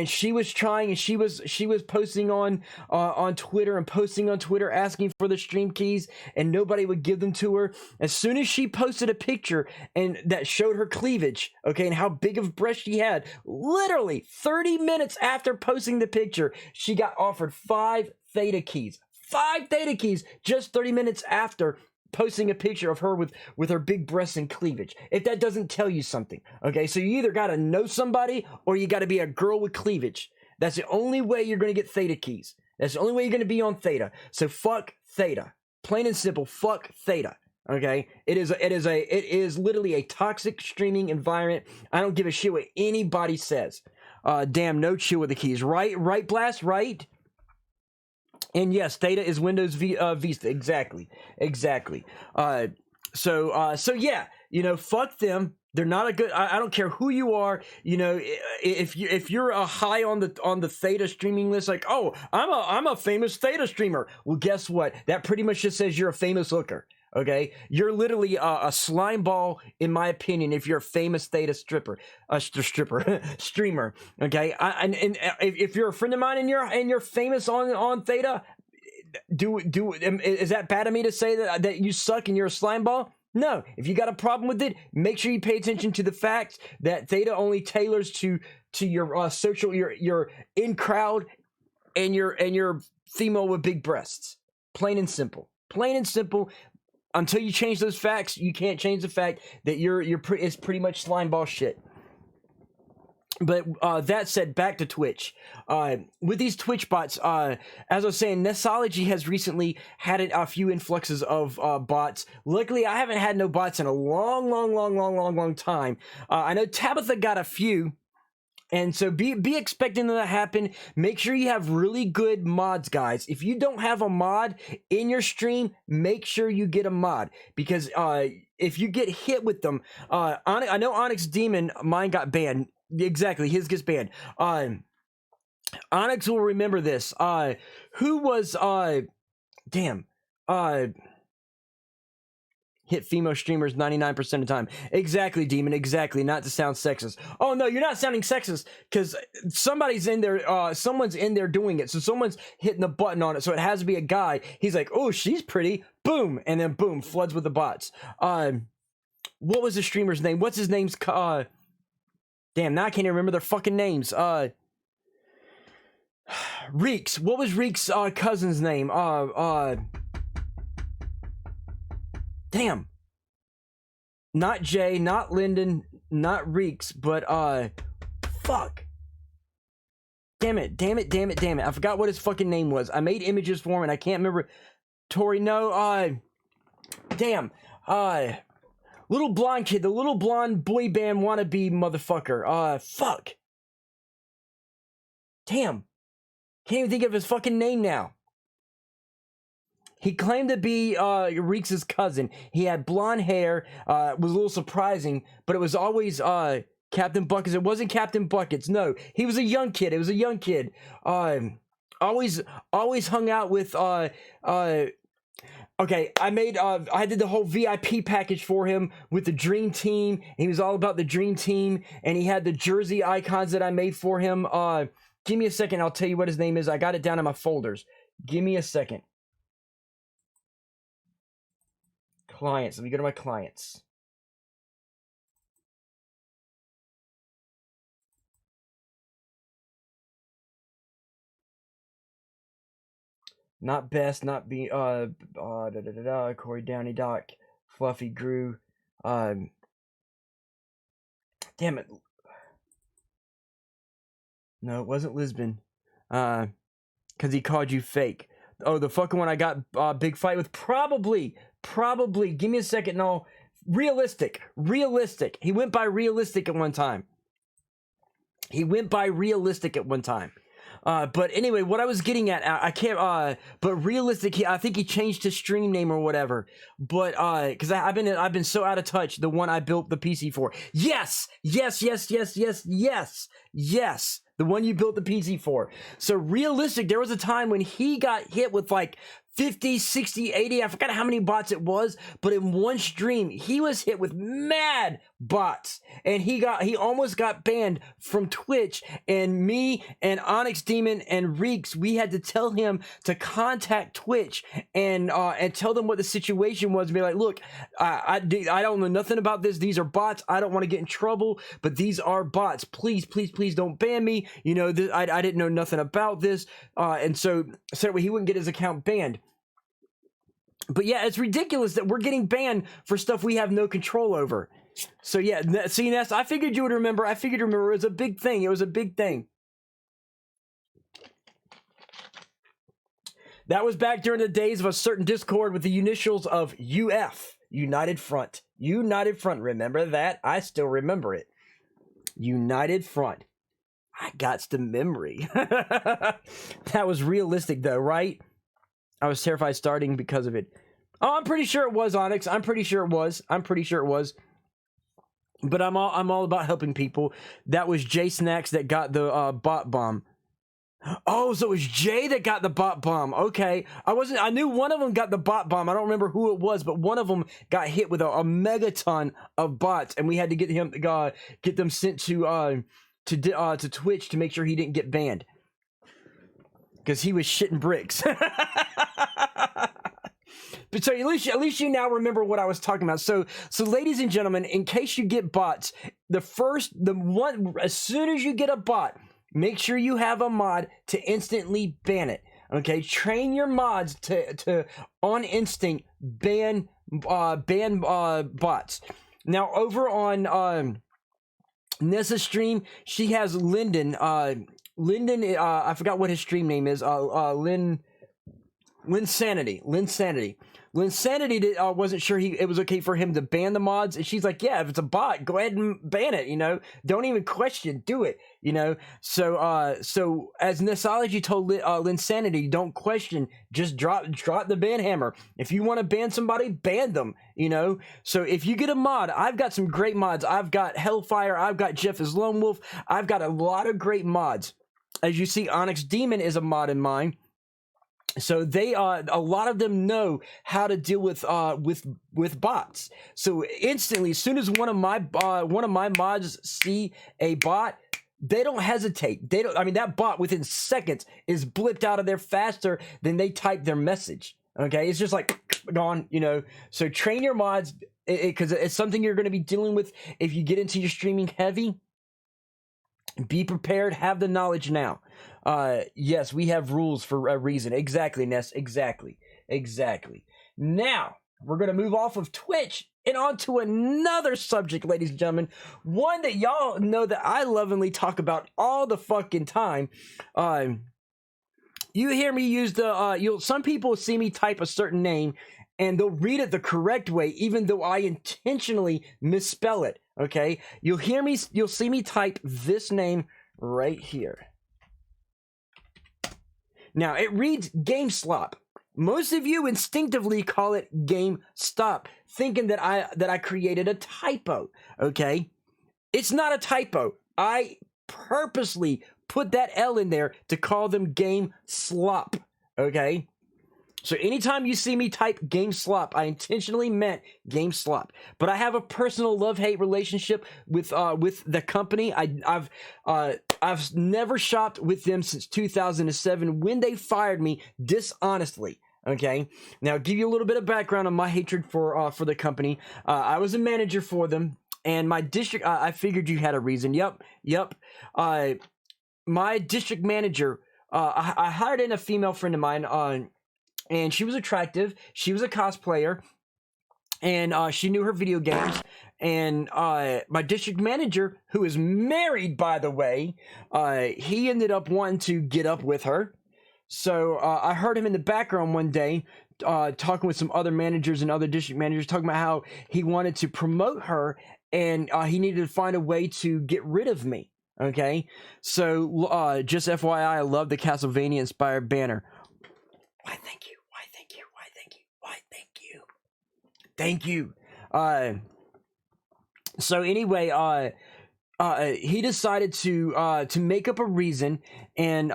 she was trying, and she was posting on Twitter and posting on Twitter asking for the stream keys, and nobody would give them to her. As soon as she posted a picture and that showed her cleavage, okay, and how big of breast she had, literally 30 minutes after posting the picture, she got offered 5 Theta keys. 5 Theta keys just 30 minutes after posting a picture of her with her big breasts and cleavage. If that doesn't tell you something, okay? So you either got to know somebody or you got to be a girl with cleavage. That's the only way you're going to get Theta keys. That's the only way you're going to be on Theta. So fuck Theta. Plain and simple, fuck Theta. Okay? It is literally a toxic streaming environment. I don't give a shit what anybody says. Damn, no chill with the keys. Right, Blast, right? And yes, Theta is Windows Vista. Exactly. So yeah, you know, fuck them. They're not a good. I don't care who you are. You know, if you're a high on the Theta streaming list, like, oh, I'm a famous Theta streamer. Well, guess what? That pretty much just says you're a famous hooker. Okay, you're literally a slime ball, in my opinion. If you're a famous Theta streamer. Okay, and if you're a friend of mine and you're famous on Theta, is that bad of me to say that you suck and you're a slime ball? No. If you got a problem with it, make sure you pay attention to the fact that Theta only tailors to your social, your in crowd, and your female with big breasts. Plain and simple. Until you change those facts, you can't change the fact that it's pretty much slime ball shit. But that said, back to Twitch. With these Twitch bots, as I was saying, Nessology has recently had a few influxes of bots. Luckily, I haven't had no bots in a long time. I know Tabitha got a few. And so be expecting that to happen. Make sure you have really good mods, guys. If you don't have a mod in your stream, make sure you get a mod. Because if you get hit with them, I know Onyx Demon, mine got banned. Exactly, his gets banned. Onyx will remember this. Who was, hit female streamers 99% of the time. Exactly, Demon. Exactly. Not to sound sexist. Oh no, you're not sounding sexist because someone's in there doing it. So someone's hitting the button on it. So it has to be a guy. He's like, oh, she's pretty. Boom, and then boom, floods with the bots. What was the streamer's name? What's his name's? Damn, now I can't even remember their fucking names. Reeks. What was Reeks' cousin's name? Damn. Not Jay, not Lyndon, not Reeks, but fuck. Damn it. I forgot what his fucking name was. I made images for him and I can't remember. Tori, no, damn. Little blonde kid, the little blonde boy band wannabe motherfucker. Fuck. Damn. Can't even think of his fucking name now. He claimed to be Reeks' cousin. He had blonde hair. It was a little surprising, but it was always Captain Buckets. It wasn't Captain Buckets. No, he was a young kid. It was a young kid. Always hung out with okay, I did the whole VIP package for him with the Dream Team. He was all about the Dream Team, and he had the jersey icons that I made for him. Give me a second, I'll tell you what his name is. I got it down in my folders. Give me a second. Clients, let me go to my clients. Not Best, not be Corey Downey Doc, Fluffy Grew, damn it. No, it wasn't Lisbon. Cause he called you fake. Oh, the fucking one I got big fight with. Probably. Give me a second. No, realistic. He went by realistic at one time. But anyway, what I was getting at, I can't. But realistic. I think he changed his stream name or whatever. But because I've been so out of touch. The one I built the PC for. Yes. The one you built the PC for. So realistic, there was a time when he got hit with like 50, 60, 80, I forgot how many bots it was, but in one stream, he was hit with mad bots. And he almost got banned from Twitch. And me and Onyx Demon and Reeks, we had to tell him to contact Twitch and tell them what the situation was and be like, look, I don't know nothing about this. These are bots. I don't want to get in trouble, but these are bots. Please don't ban me. You know, I didn't know nothing about this. And so he wouldn't get his account banned. But yeah, it's ridiculous that we're getting banned for stuff we have no control over. So yeah, see, Ness, I figured you would remember. It was a big thing. That was back during the days of a certain Discord with the initials of UF, United Front. Remember that? I still remember it. United Front. I got the memory. That was realistic though, right? I was terrified starting because of it. Oh, I'm pretty sure it was, Onyx. I'm pretty sure it was. But I'm all about helping people. That was Jay Snacks that got the bot bomb. Oh, so it was Jay that got the bot bomb. Okay. I knew one of them got the bot bomb. I don't remember who it was, but one of them got hit with a megaton of bots, and we had to get them sent to Twitch to make sure he didn't get banned. Because he was shitting bricks. But so at least you now remember what I was talking about. So ladies and gentlemen, in case you get bots, as soon as you get a bot, make sure you have a mod to instantly ban it. Okay, train your mods to on instinct ban bots. Now over on Nessa's stream, she has Lyndon. Lyndon, I forgot what his stream name is. Lynn Sanity. Lynn Sanity wasn't sure it was okay for him to ban the mods, and she's like, "Yeah, if it's a bot, go ahead and ban it. You know, don't even question, do it. You know." So as Nessology told Lynn Sanity, don't question, just drop the ban hammer. If you want to ban somebody, ban them. You know. So if you get a mod, I've got some great mods. I've got Hellfire. I've got Jeff as Lone Wolf. I've got a lot of great mods. As you see, Onyx Demon is a mod in mine. So they a lot of them know how to deal with bots. So instantly, as soon as one of my mods see a bot, they don't hesitate. That bot within seconds is blipped out of there faster than they type their message. Okay, it's just like gone, you know. So train your mods because it's something you're going to be dealing with if you get into your streaming heavy. Be prepared, have the knowledge now. Yes, we have rules for a reason. Exactly, Ness. Exactly. Now, we're going to move off of Twitch and on to another subject, ladies and gentlemen. One that y'all know that I lovingly talk about all the fucking time. You hear me use the, some people see me type a certain name and they'll read it the correct way, even though I intentionally misspell it, okay? You'll see me type this name right here. Now, it reads GameSlop. Most of you instinctively call it GameStop, thinking that I created a typo, okay? It's not a typo. I purposely put that L in there to call them GameSlop, okay? So anytime you see me type GameSlop, I intentionally meant GameSlop. But I have a personal love-hate relationship with the company. I've never shopped with them since 2007 when they fired me dishonestly. Okay, now give you a little bit of background on my hatred for the company. I was a manager for them, and my district. I figured you had a reason. Yep. My district manager. I hired in a female friend of mine. And she was attractive. She was a cosplayer, and she knew her video games. And my district manager, who is married, by the way, he ended up wanting to get up with her. So I heard him in the background one day talking with some other managers and other district managers, talking about how he wanted to promote her, and he needed to find a way to get rid of me. Okay, so just FYI, I love the Castlevania-inspired banner. Why, thank you. Thank you. So anyway, he decided to make up a reason, and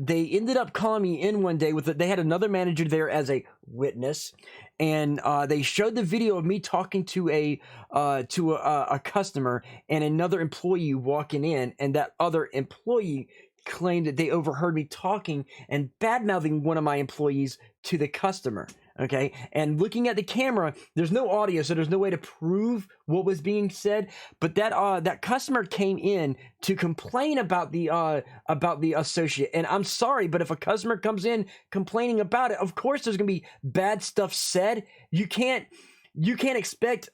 they ended up calling me in one day they had another manager there as a witness, and they showed the video of me talking to a customer and another employee walking in, and that other employee claimed that they overheard me talking and bad-mouthing one of my employees to the customer. Okay, and looking at the camera, there's no audio, so there's no way to prove what was being said. But that customer came in to complain about the associate. And I'm sorry, but if a customer comes in complaining about it, of course there's gonna be bad stuff said. You can't expect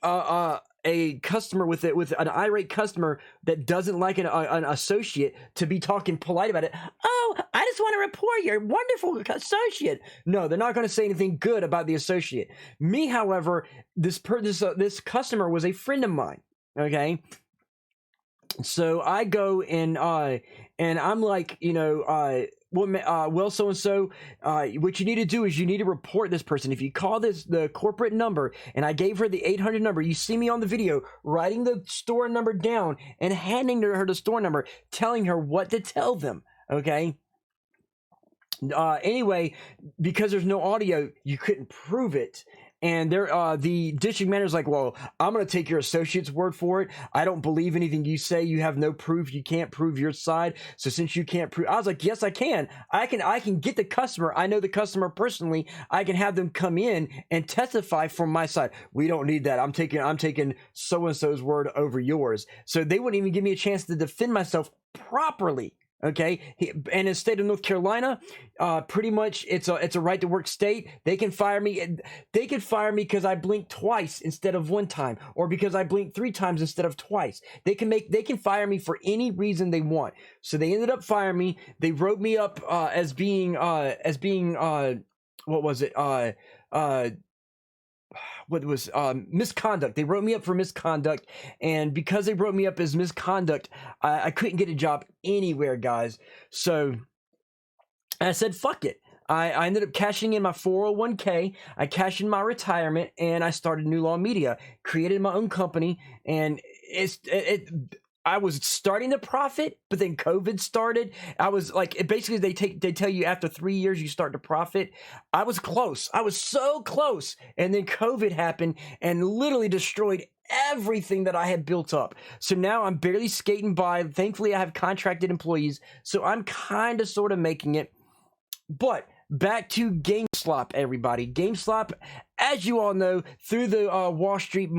a customer with an irate customer that doesn't like an associate to be talking polite about it. Oh, I just want to report your wonderful associate. No, they're not going to say anything good about the associate. Me, however, this customer was a friend of mine. Okay, so I go and I'm like, well, so-and-so, what you need to do is you need to report this person. If you call the corporate number, and I gave her the 800 number, you see me on the video writing the store number down and handing her the store number, telling her what to tell them, okay? Anyway, because there's no audio, you couldn't prove it. And the district manager's like, well, I'm going to take your associate's word for it. I don't believe anything you say. You have no proof. You can't prove your side. So since you can't prove, I was like, yes, I can. I can get the customer. I know the customer personally. I can have them come in and testify from my side. We don't need that. I'm taking so-and-so's word over yours. So they wouldn't even give me a chance to defend myself properly. Okay, and in the state of North Carolina, pretty much it's a right to work state. They can fire me. They can fire me because I blinked twice instead of one time, or because I blinked 3 times instead of twice. They can fire me for any reason they want. So they ended up firing me. They wrote me up as being what was it? What was misconduct. They wrote me up for misconduct, and because they wrote me up as misconduct, I couldn't get a job anywhere, guys. So I said, fuck it. I ended up cashing in my 401k, I cashed in my retirement, and I started New Law Media, created my own company, and I was starting to profit, but then COVID started. I was like, basically they tell you after 3 years you start to profit. I was close. I was so close. And then COVID happened and literally destroyed everything that I had built up. So now I'm barely skating by. Thankfully, I have contracted employees. So I'm kind of sort of making it. But back to GameSlop, everybody. GameSlop, as you all know, through the Wall Street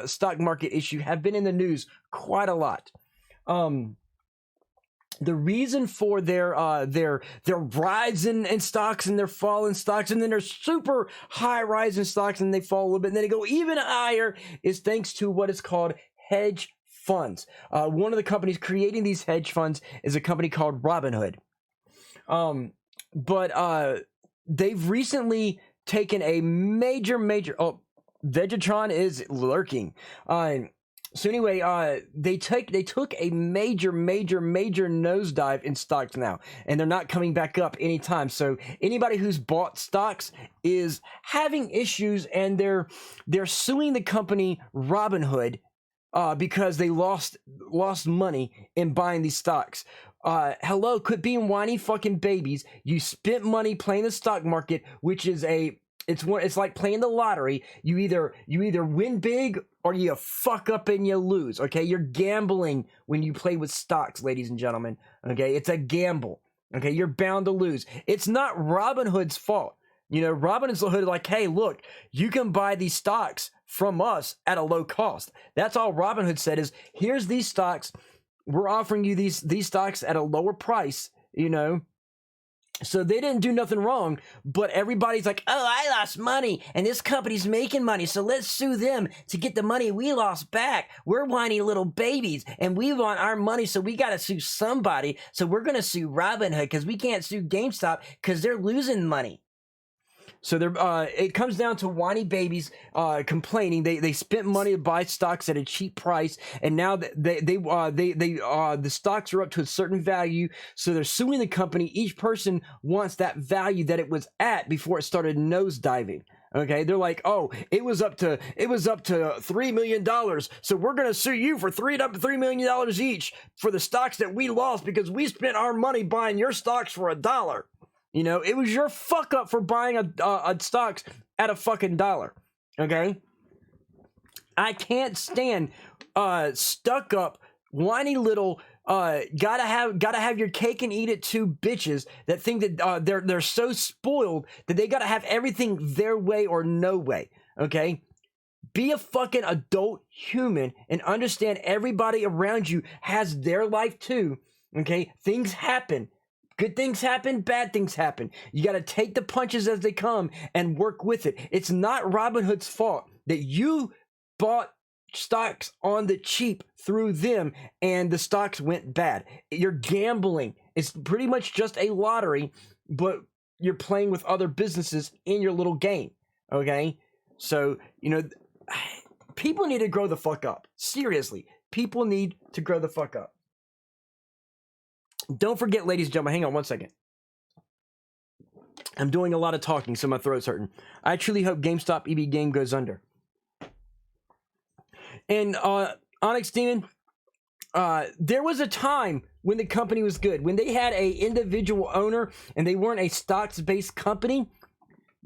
stock market issue, have been in the news quite a lot. the reason for their rise in stocks and their fall in stocks, and then their super high rise in stocks and they fall a little bit and then they go even higher, is thanks to what is called hedge funds. One of the companies creating these hedge funds is a company called Robinhood. But they've recently taken a major Vegetron is lurking. So anyway, they took a major nosedive in stocks now, and they're not coming back up anytime. So anybody who's bought stocks is having issues, and they're suing the company Robinhood because they lost money in buying these stocks. Hello, quit being whiny fucking babies. You spent money playing the stock market, which is it's like playing the lottery. You either win big or you fuck up and you lose. Okay, you're gambling when you play with stocks, ladies and gentlemen. Okay, it's a gamble. Okay, you're bound to lose. It's not Robinhood's fault. You know, Robinhood's like, hey, look, you can buy these stocks from us at a low cost. That's all Robinhood said is, here's these stocks. We're offering you these stocks at a lower price. You know. So they didn't do nothing wrong, but everybody's like, oh, I lost money, and this company's making money, so let's sue them to get the money we lost back. We're whiny little babies, and we want our money, so we got to sue somebody. So we're going to sue Robinhood because we can't sue GameStop because they're losing money. So it comes down to whiny babies complaining. They spent money to buy stocks at a cheap price, and now the stocks are up to a certain value. So they're suing the company. Each person wants that value that it was at before it started nosediving. Okay, they're like, oh, it was up to $3 million, so we're gonna sue you for $3 million each for the stocks that we lost because we spent our money buying your stocks for $1. You know, it was your fuck up for buying a stocks at a fucking dollar. Okay, I can't stand stuck up, whiny little gotta have your cake and eat it too bitches that think that they're so spoiled that they gotta have everything their way or no way. Okay, be a fucking adult human and understand everybody around you has their life too. Okay, things happen. Good things happen, bad things happen. You got to take the punches as they come and work with it. It's not Robinhood's fault that you bought stocks on the cheap through them and the stocks went bad. You're gambling. It's pretty much just a lottery, but you're playing with other businesses in your little game. Okay? So, you know, people need to grow the fuck up. Seriously. People need to grow the fuck up. Don't forget, ladies and gentlemen, hang on one second. I'm doing a lot of talking, so my throat's hurting. I truly hope GameStop EB Game goes under. And Onyx Demon, there was a time when the company was good. When they had a individual owner and they weren't a stocks-based company,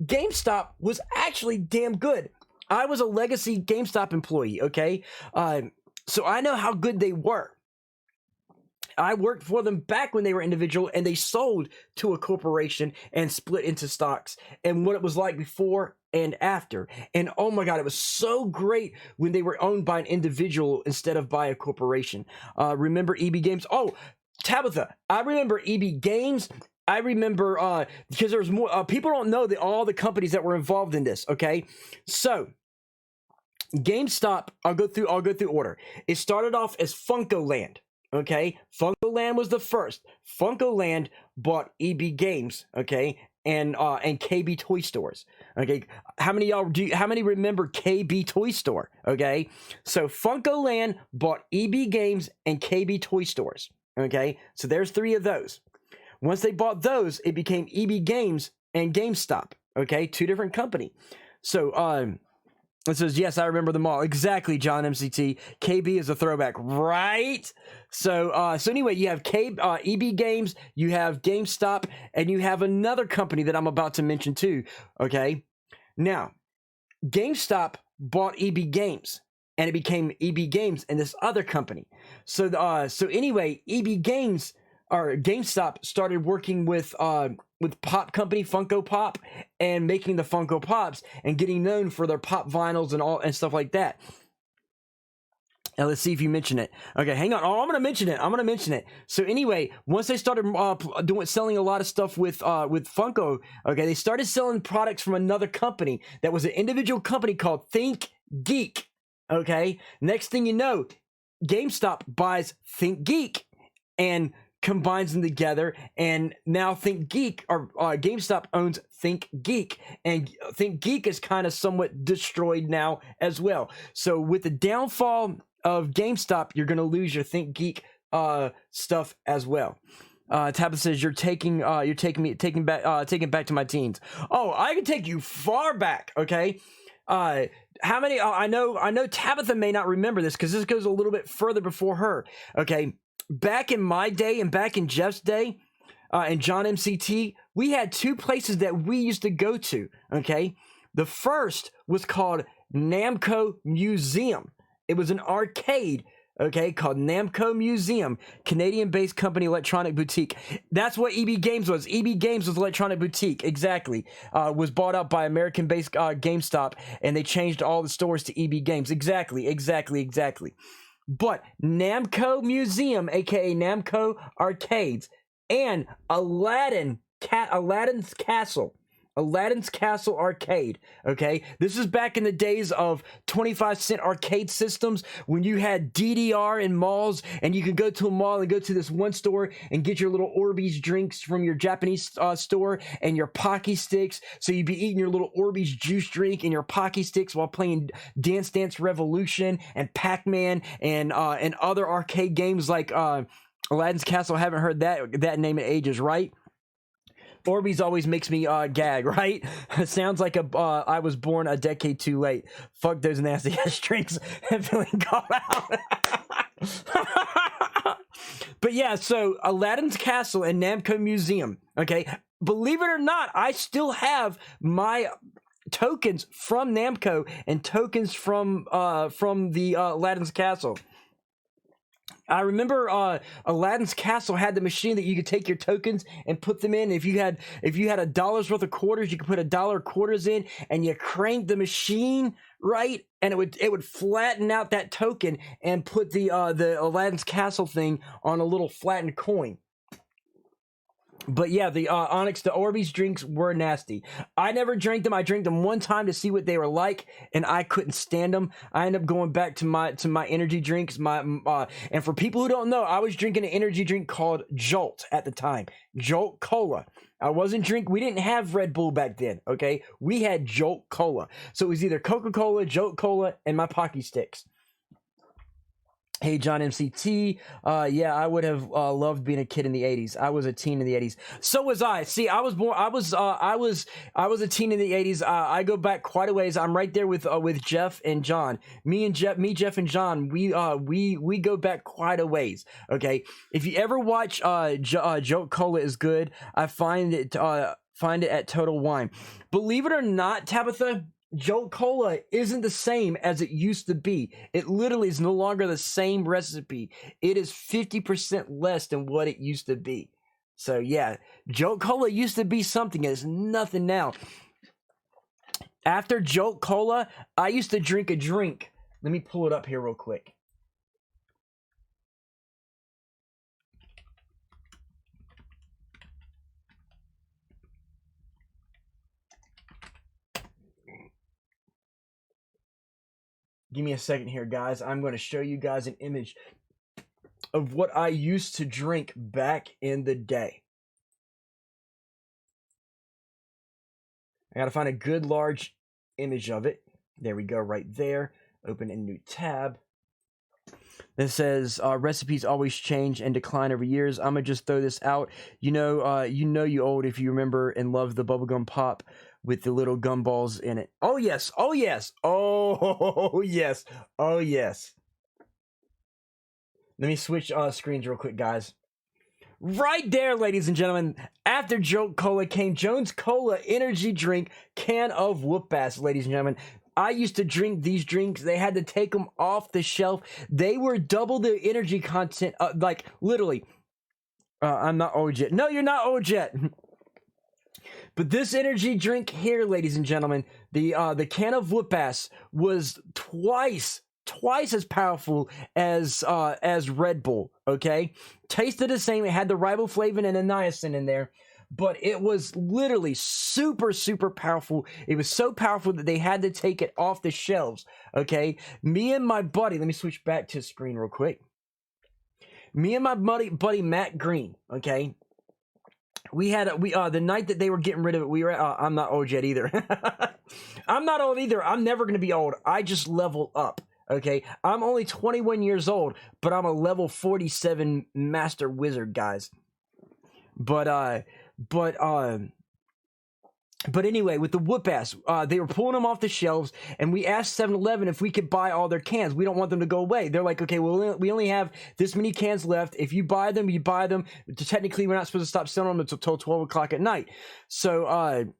GameStop was actually damn good. I was a legacy GameStop employee, okay? So I know how good they were. I worked for them back when they were individual and they sold to a corporation and split into stocks, and what it was like before and after. And oh my God, it was so great when they were owned by an individual instead of by a corporation. Remember EB Games? Oh, Tabitha, I remember EB Games. I remember because there was more people don't know all the companies that were involved in this. Okay, so GameStop, I'll go through order. It started off as Funkoland. Okay, Funkoland was the first. Funkoland bought EB Games, okay, and KB Toy Stores. Okay, how many remember KB Toy Store? Okay, so Funkoland bought EB Games and KB Toy Stores. Okay, so there's 3 of those. Once they bought those, it became EB Games and GameStop. Okay, 2 different company. So it says, yes, I remember them all. Exactly, John MCT. KB is a throwback, right? So anyway, you have EB Games, you have GameStop, and you have another company that I'm about to mention too, okay? Now, GameStop bought EB Games, and it became EB Games and this other company. So anyway, EB Games, or GameStop, started working with pop company Funko Pop and making the Funko Pops and getting known for their pop vinyls and stuff like that. Now let's see if you mention it. Okay, hang on. Oh, I'm gonna mention it. I'm gonna mention it. So anyway, once they started selling a lot of stuff with Funko, okay, they started selling products from another company that was an individual company called Think Geek. Okay, next thing you know, GameStop buys Think Geek and combines them together, and now Think Geek or GameStop owns Think Geek, and Think Geek is kind of somewhat destroyed now as well. So with the downfall of GameStop, you're going to lose your Think Geek stuff as well. Tabitha says you're taking back to my teens. Oh, I can take you far back. Okay. How many? I know Tabitha may not remember this because this goes a little bit further before her. Okay. Back in my day and back in Jeff's day, and John MCT, we had two places that we used to go to. Okay. The first was called Namco Museum. It was an arcade, okay, called Namco Museum, Canadian-based company, electronic boutique. That's what EB Games was. EB Games was electronic boutique, exactly. Was bought up by American-based GameStop, and they changed all the stores to EB Games. Exactly. But Namco Museum, aka Namco Arcades, and Aladdin's Castle Arcade, okay? This is back in the days of 25-cent arcade systems when you had DDR in malls, and you could go to a mall and go to this one store and get your little Orbeez drinks from your Japanese store and your Pocky Sticks. So you'd be eating your little Orbeez juice drink and your Pocky Sticks while playing Dance Dance Revolution and Pac-Man and other arcade games like Aladdin's Castle. I haven't heard that name in ages, right? Orbeez always makes me gag, right? It sounds like I was born a decade too late. Fuck those nasty ass drinks and feeling called out. But yeah, so Aladdin's Castle and Namco Museum, okay? Believe it or not, I still have my tokens from Namco and tokens from the Aladdin's Castle. I remember Aladdin's Castle had the machine that you could take your tokens and put them in. If you had $1 worth of quarters, you could put $1 quarters in, and you cranked the machine right, and it would flatten out that token and put the Aladdin's Castle thing on a little flattened coin. But yeah, the Onyx, the Orbeez drinks were nasty. I never drank them. I drank them one time to see what they were like, and I couldn't stand them. I ended up going back to my energy drinks. And for people who don't know, I was drinking an energy drink called Jolt at the time. Jolt Cola. We didn't have Red Bull back then, okay? We had Jolt Cola. So it was either Coca-Cola, Jolt Cola, and my Pocky Sticks. Hey, John MCT. Yeah, I would have loved being a kid in the 80s. I was a teen in the 80s. So was I. See, I was a teen in the 80s. I go back quite a ways. I'm right there with Jeff and John. Jeff and John, we go back quite a ways. Okay. If you ever watch Jolt Cola is good, I find it at Total Wine. Believe it or not, Tabitha, Jolt Cola isn't the same as it used to be. It literally is no longer the same recipe. It is 50% less than what it used to be. So yeah, Jolt Cola used to be something. It's nothing now. After Jolt Cola, I used to drink a drink. Let me pull it up here real quick. Give me a second here, guys. I'm going to show you guys an image of what I used to drink back in the day. I got to find a good large image of it. There we go, right there. Open a new tab. It says recipes always change and decline over years. I'm gonna just throw this out. You know you old if you remember and love the bubblegum pop with the little gumballs in it. Oh yes, oh yes, oh yes, oh yes. Let me switch screens real quick, guys. Right there, ladies and gentlemen, after Jolt Cola came Jones Cola energy drink can of whoop-ass, ladies and gentlemen. I used to drink these drinks. They had to take them off the shelf. They were double the energy content, like literally. I'm not old yet. No, you're not old yet. But this energy drink here, ladies and gentlemen, the can of whoop-ass was twice twice as powerful as Red Bull. Okay, tasted the same. It had the riboflavin and the niacin in there, but it was literally super, super powerful. It was so powerful that they had to take it off the shelves. Okay, me and my buddy. Let me switch back to the screen real quick. Me and my buddy Matt Green. Okay. We had the night that they were getting rid of it. We were at, I'm not old yet either. I'm not old either. I'm never going to be old. I just level up. Okay. I'm only 21 years old, but I'm a level 47 master wizard, guys. But anyway, with the whoop ass, they were pulling them off the shelves, and we asked 7-Eleven if we could buy all their cans. We don't want them to go away. They're like, okay, well, we only have this many cans left. If you buy them, you buy them. Technically, we're not supposed to stop selling them until 12 o'clock at night. So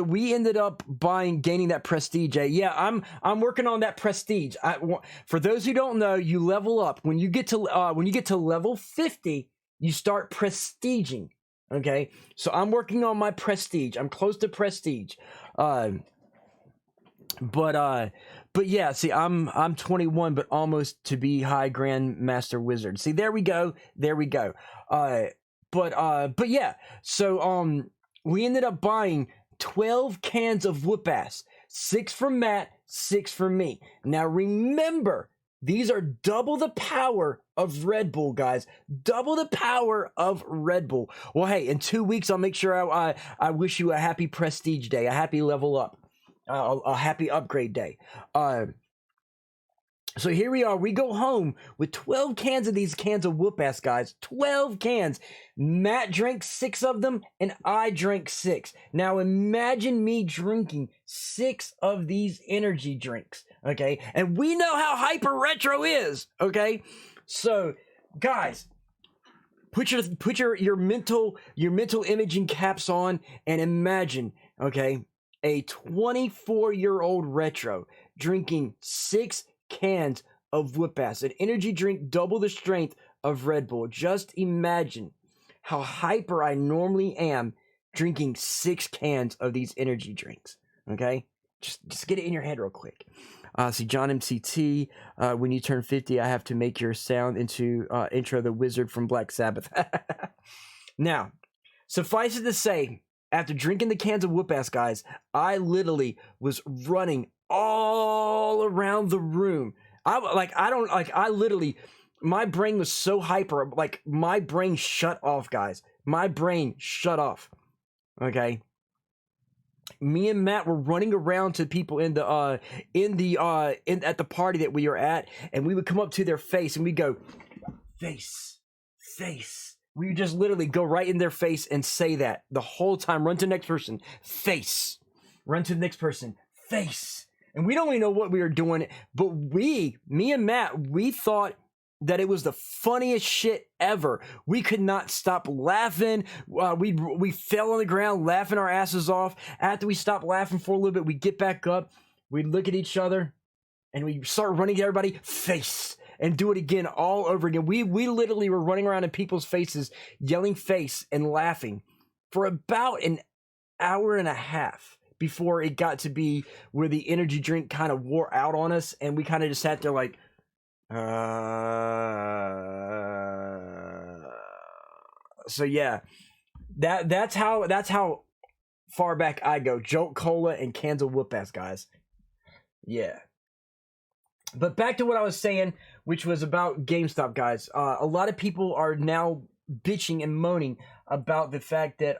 we ended up gaining that prestige. Yeah, I'm working on that prestige. For those who don't know, you level up when you get to level 50. You start prestiging. Okay, so I'm working on my prestige. I'm close to prestige. But yeah, see, I'm 21, but almost to be high grand master wizard. See, there we go. But yeah, so we ended up buying 12 cans of whoop ass, 6 for Matt, 6 for me. Now remember, these are double the power of Red Bull, guys. Double the power of Red Bull. Well, hey, in 2 weeks, I'll make sure I wish you a happy prestige day, a happy level up, a happy upgrade day. So here we are. We go home with 12 cans of these cans of whoop ass, guys. 12 cans. Matt drank 6 of them, and I drank 6. Now imagine me drinking 6 of these energy drinks, okay? And we know how hyper retro is, okay? So, guys, put your mental imaging caps on and imagine, okay, a 24-year-old retro drinking 6 cans of whoop ass, an energy drink double the strength of Red Bull. Just imagine how hyper I normally am drinking 6 cans of these energy drinks. Okay, just get it in your head real quick. See, John MCT, when you turn 50, I have to make your sound into intro the wizard from Black Sabbath. Now, suffice it to say, after drinking the cans of whoop ass, guys, I literally was running all around the room. My brain was so hyper, like my brain shut off, guys. My brain shut off. Okay. Me and Matt were running around to people at the party that we were at, and we would come up to their face and we'd go, face. We would just literally go right in their face and say that the whole time. Run to the next person, face. Run to the next person, face. And we don't even know what we were doing, but me and Matt, we thought that it was the funniest shit ever. We could not stop laughing. We fell on the ground laughing our asses off. After we stopped laughing for a little bit, we get back up, we look at each other, and we start running to everybody, face, and do it again all over again. We literally were running around in people's faces, yelling face and laughing for about an hour and a half. Before it got to be where the energy drink kind of wore out on us, and we kind of just sat there like, so yeah, that's how far back I go. Jolt Cola and cans of whoop ass, guys. Yeah. But back to what I was saying, which was about GameStop, guys. A lot of people are now bitching and moaning about the fact that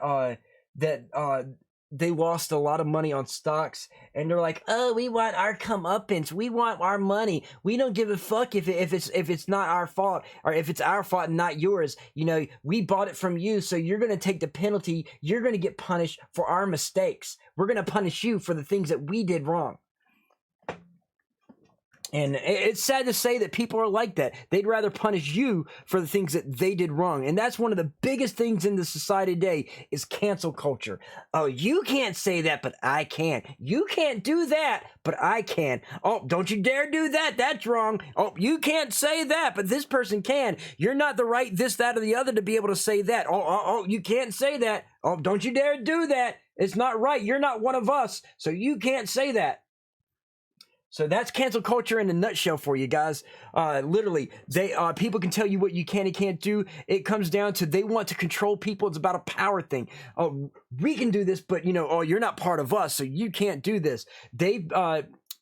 they lost a lot of money on stocks, and they're like, oh, we want our comeuppance, we want our money, we don't give a fuck if it's not our fault, or if it's our fault and not yours. You know, we bought it from you, so you're gonna take the penalty, you're gonna get punished for our mistakes, we're gonna punish you for the things that we did wrong. And it's sad to say that people are like that. They'd rather punish you for the things that they did wrong. And that's one of the biggest things in the society today is cancel culture. Oh, you can't say that, but I can. You can't do that, but I can. Oh, don't you dare do that. That's wrong. Oh, you can't say that, but this person can. You're not the right this, that, or the other to be able to say that. Oh, you can't say that. Oh, don't you dare do that. It's not right. You're not one of us, so you can't say that. So that's cancel culture in a nutshell for you guys. Literally, people can tell you what you can and can't do. It comes down to they want to control people. It's about a power thing. Oh, we can do this, but oh, you're not part of us, so you can't do this.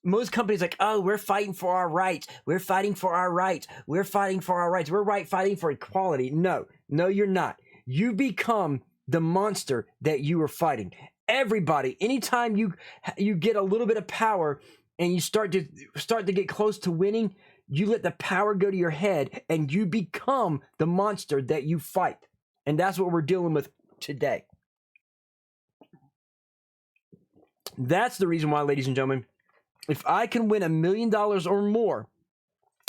Most companies like, oh, we're fighting for our rights. We're fighting for our rights. We're fighting for our rights. We're fighting for equality. No, you're not. You become the monster that you are fighting. Everybody, anytime you get a little bit of power and you start to get close to winning, you let the power go to your head and you become the monster that you fight. And that's what we're dealing with today. That's the reason why, ladies and gentlemen, if I can win $1 million or more,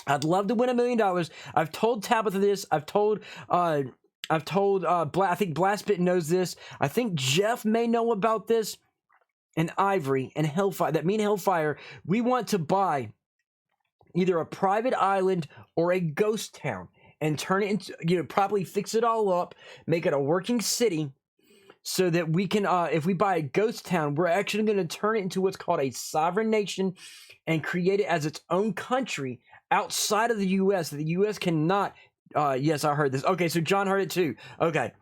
I'd love to win $1 million. I've told Tabitha this. I've told I think Blastbit knows this. I think Jeff may know about this. And Ivory and Hellfire. That mean Hellfire. We want to buy either a private island or a ghost town and turn it into, probably fix it all up, make it a working city, so that we can, if we buy a ghost town, we're actually going to turn it into what's called a sovereign nation and create it as its own country outside of the U.S. The U.S. cannot, yes, I heard this. Okay, so John heard it too. Okay.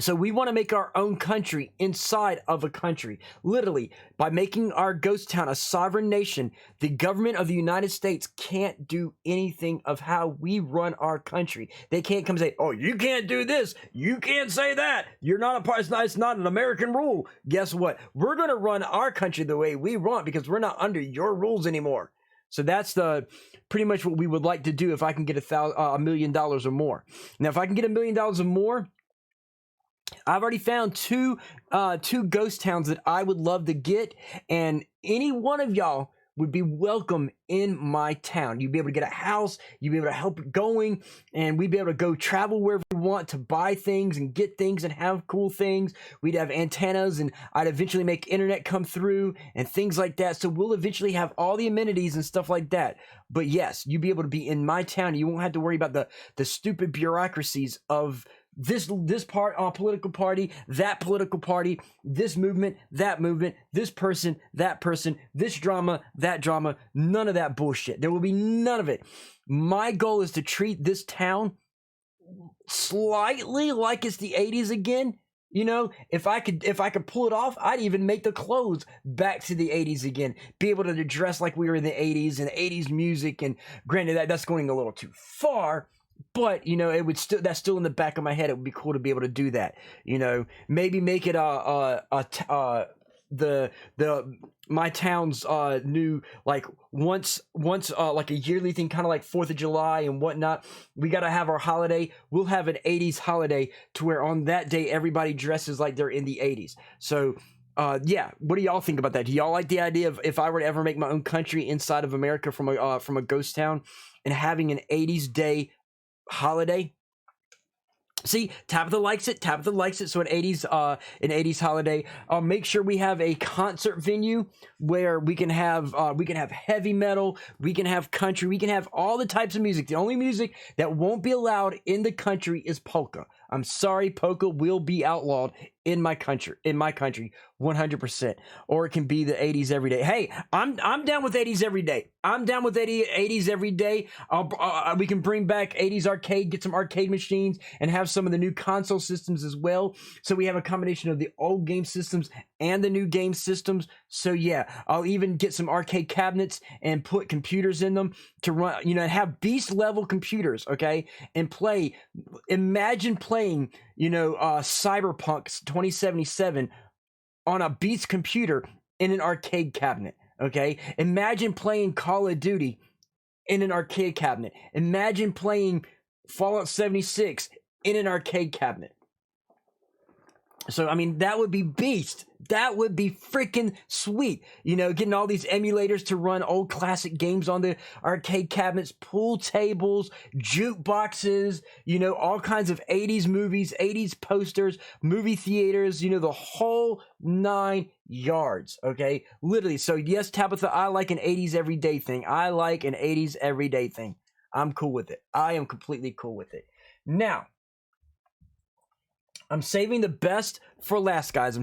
So we want to make our own country inside of a country. Literally, by making our ghost town a sovereign nation, the government of the United States can't do anything of how we run our country. They can't come say, oh, you can't do this. You can't say that. You're not a part. It's not an American rule. Guess what? We're going to run our country the way we want because we're not under your rules anymore. So that's pretty much what we would like to do if I can get $1 million or more. Now, if I can get $1 million or more, I've already found two ghost towns that I would love to get, and any one of y'all would be welcome in my town. You'd be able to get a house, you'd be able to help it going, and we'd be able to go travel wherever we want to buy things and get things and have cool things. We'd have antennas, and I'd eventually make internet come through and things like that. So we'll eventually have all the amenities and stuff like that. But yes, you'd be able to be in my town. You won't have to worry about the stupid bureaucracies of this political party, that political party, this movement, this person, that person, this drama, that drama, none of that bullshit. There will be none of it. My goal is to treat this town slightly like it's the 80s again. If I could pull it off, I'd even make the clothes back to the 80s again. Be able to dress like we were in the 80s and 80s music. And granted, that's going a little too far. But it would that's still in the back of my head. It would be cool to be able to do that. Maybe make it my town's new, like once like a yearly thing, kind of like 4th of July and whatnot. We got to have our holiday. We'll have an 80s holiday to where on that day everybody dresses like they're in the 80s. So yeah, what do y'all think about that? Do y'all like the idea of if I were to ever make my own country inside of America from a ghost town and having an 80s day holiday? See, Tabitha likes it. So an 80s holiday. Make sure we have a concert venue where we can have heavy metal, we can have country, we can have all the types of music. The only music that won't be allowed in the country is polka. I'm sorry, polka will be outlawed in my country, 100%. Or it can be the 80s every day. Hey, I'm down with 80s every day. I'm down with 80s every day. We can bring back 80s arcade, get some arcade machines, and have some of the new console systems as well. So we have a combination of the old game systems and the new game systems. So yeah, I'll even get some arcade cabinets and put computers in them to run, have beast level computers, okay? And play. Imagine playing, Cyberpunk 2077 on a beast computer in an arcade cabinet, okay? Imagine playing Call of Duty in an arcade cabinet. Imagine playing Fallout 76 in an arcade cabinet. So, I mean, that would be beast. That would be freaking sweet. Getting all these emulators to run old classic games on the arcade cabinets, pool tables, jukeboxes, all kinds of 80s movies, 80s posters, movie theaters, the whole 9 yards, okay? Literally. So, yes, Tabitha, I like an 80s everyday thing. I'm cool with it. I am completely cool with it. Now, I'm saving the best for last, guys.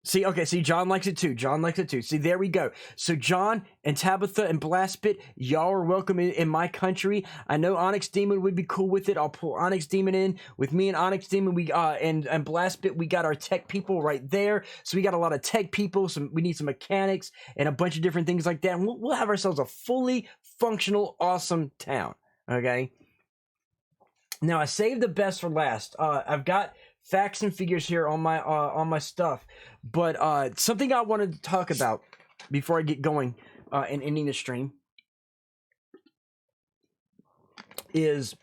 See, okay, see, John likes it too. John likes it too. See, there we go. So, John and Tabitha and Blastbit, y'all are welcome in my country. I know Onyx Demon would be cool with it. I'll pull Onyx Demon in. With me and Onyx Demon, we and Blastbit, we got our tech people right there. So we got a lot of tech people. We need some mechanics and a bunch of different things like that. And we'll have ourselves a fully functional, awesome town. Okay. Now I saved the best for last. I've got facts and figures here on my stuff, but something I wanted to talk about before I get going and ending the stream is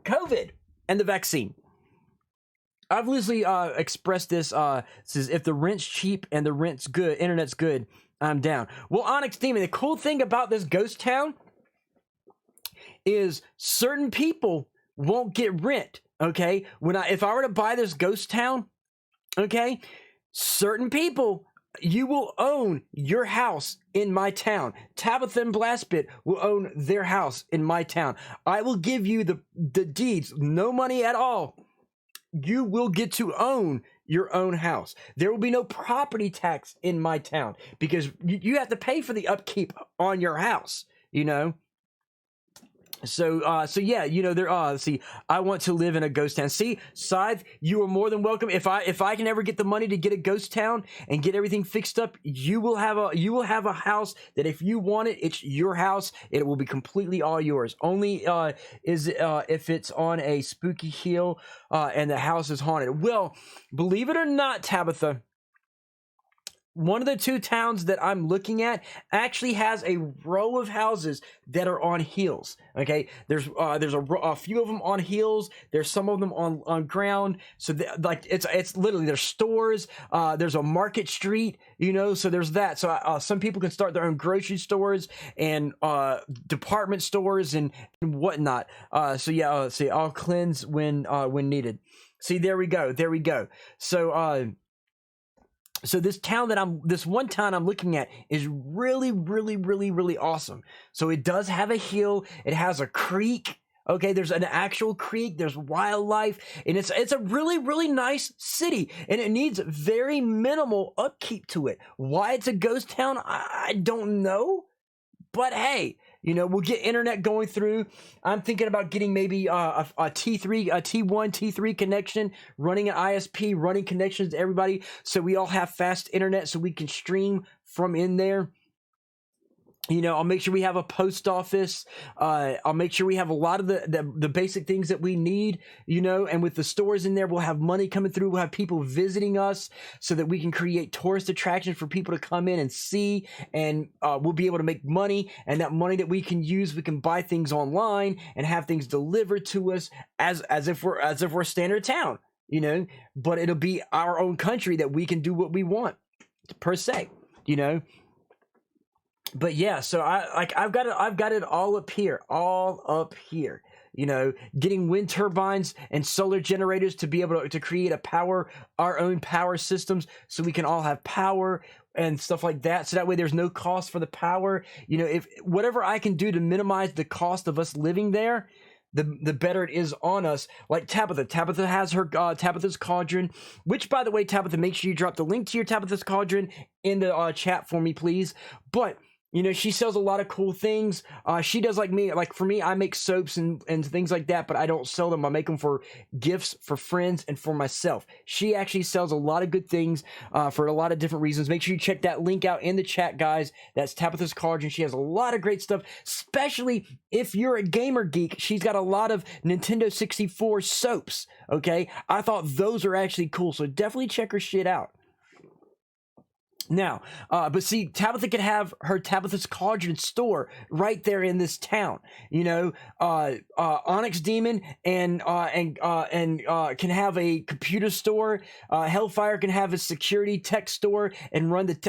COVID and the vaccine. I've loosely expressed this. Says if the rent's cheap and the rent's good, internet's good, I'm down. Well, Onyx Demon, the cool thing about this ghost town is certain people won't get rent. Okay, if I were to buy this ghost town, okay, certain people, you will own your house in my town. Tabitha and Blastbit will own their house in my town. I will give you the deeds, no money at all. You will get to own your own house. There will be no property tax in my town because you have to pay for the upkeep on your house, you know. So yeah, you know, see, I want to live in a ghost town. See, Scythe, you are more than welcome. If I can ever get the money to get a ghost town and get everything fixed up, you will have a house that if you want it, it's your house. It will be completely all yours. Only if it's on a spooky hill and the house is haunted. Well, believe it or not, Tabitha, one of the two towns that I'm looking at actually has a row of houses that are on hills. Okay, there's a few of them on hills. There's some of them on ground. So like it's literally there's stores. There's a market street. You know, so there's that. So some people can start their own grocery stores and department stores and whatnot. So yeah, see, I'll cleanse when needed. See, there we go. There we go. So this one town I'm looking at is really, really, really, really awesome. So it does have a hill. It has a creek. Okay, there's an actual creek. There's wildlife, and it's a really, really nice city, and it needs very minimal upkeep to it. Why it's a ghost town, I don't know. But hey, you know, we'll get internet going through. I'm thinking about getting maybe a T1, T3 connection, running an ISP, running connections to everybody so we all have fast internet so we can stream from in there. You know, I'll make sure we have a post office. I'll make sure we have a lot of the basic things that we need, you know, and with the stores in there, we'll have money coming through. We'll have people visiting us so that we can create tourist attractions for people to come in and see, and we'll be able to make money, and that money that we can use, we can buy things online and have things delivered to us as if we're a standard town, you know, but it'll be our own country that we can do what we want per se, you know. But yeah, so I've got it all up here, you know, getting wind turbines and solar generators to be able to create our own power systems so we can all have power and stuff like that. So that way there's no cost for the power. You know, if whatever I can do to minimize the cost of us living there, the better it is on us. Like Tabitha has her Tabitha's Cauldron, which, by the way, Tabitha, make sure you drop the link to your Tabitha's Cauldron in the chat for me, please. But you know, she sells a lot of cool things. She does like me. Like for me, I make soaps and things like that, but I don't sell them. I make them for gifts, for friends, and for myself. She actually sells a lot of good things for a lot of different reasons. Make sure you check that link out in the chat, guys. That's Tabitha's Cauldron. She has a lot of great stuff, especially if you're a gamer geek. She's got a lot of Nintendo 64 soaps, okay? I thought those are actually cool, so definitely check her shit out. Now, but see, Tabitha can have her Tabitha's Cauldron store right there in this town. You know, Onyx Demon and can have a computer store. Hellfire can have a security tech store and run his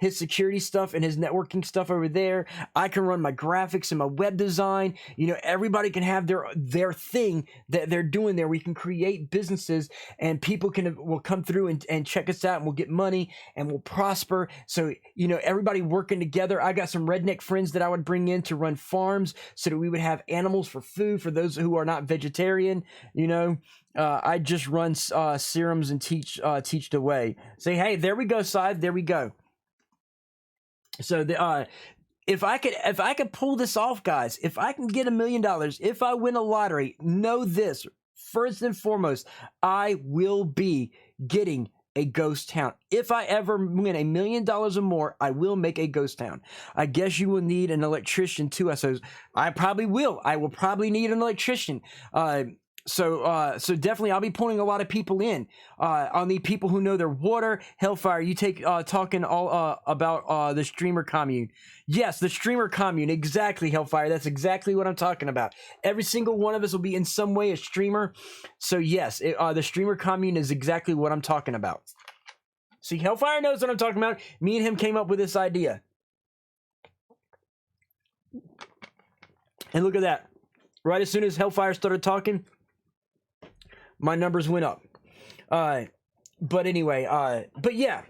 security stuff and his networking stuff over there. I can run my graphics and my web design. You know, everybody can have their thing that they're doing there. We can create businesses, and people will come through and check us out, and we'll get money and we'll prosper. So, you know, everybody working together. I got some redneck friends that I would bring in to run farms so that we would have animals for food for those who are not vegetarian, you know. I just run serums and teach the way. Say, hey, there we go, side. There we go. So the if I could pull this off, guys, if I can get $1 million, if I win a lottery, know this: first and foremost, I will be getting a ghost town. If I ever win $1 million or more, I will make a ghost town. I guess you will need an electrician too. So I probably will. I will probably need an electrician. So definitely I'll be pulling a lot of people in. I'll need people who know their water. Hellfire, you take talking all about the streamer commune. Yes, the streamer commune, exactly, Hellfire. That's exactly what I'm talking about. Every single one of us will be in some way a streamer. So yes, the streamer commune is exactly what I'm talking about. See, Hellfire knows what I'm talking about. Me and him came up with this idea. And look at that. Right as soon as Hellfire started talking, my numbers went up. But anyway, but yeah,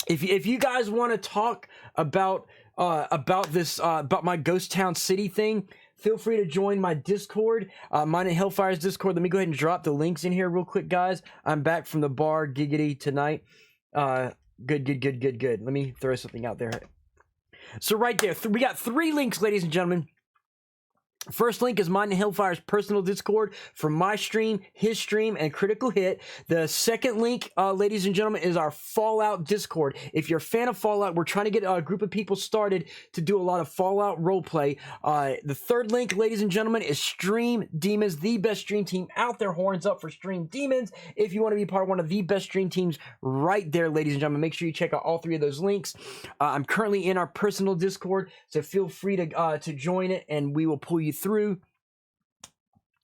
if you guys want to talk about this about my Ghost Town City thing, feel free to join my Discord, mine and Hellfire's Discord. Let me go ahead and drop the links in here real quick, guys. I'm back from the bar, giggity, tonight. Good. Let me throw something out there. So right there, we got 3 links, ladies and gentlemen. First link is mine and Hellfire's personal Discord for my stream, his stream, and Critical Hit. The second link, ladies and gentlemen, is our Fallout Discord. If you're a fan of Fallout, we're trying to get a group of people started to do a lot of Fallout roleplay. The third link, ladies and gentlemen, is Stream Demons, the best stream team out there. Horns up for Stream Demons. If you want to be part of one of the best stream teams right there, ladies and gentlemen, make sure you check out all 3 of those links. I'm currently in our personal Discord, so feel free to join it, and we will pull you through.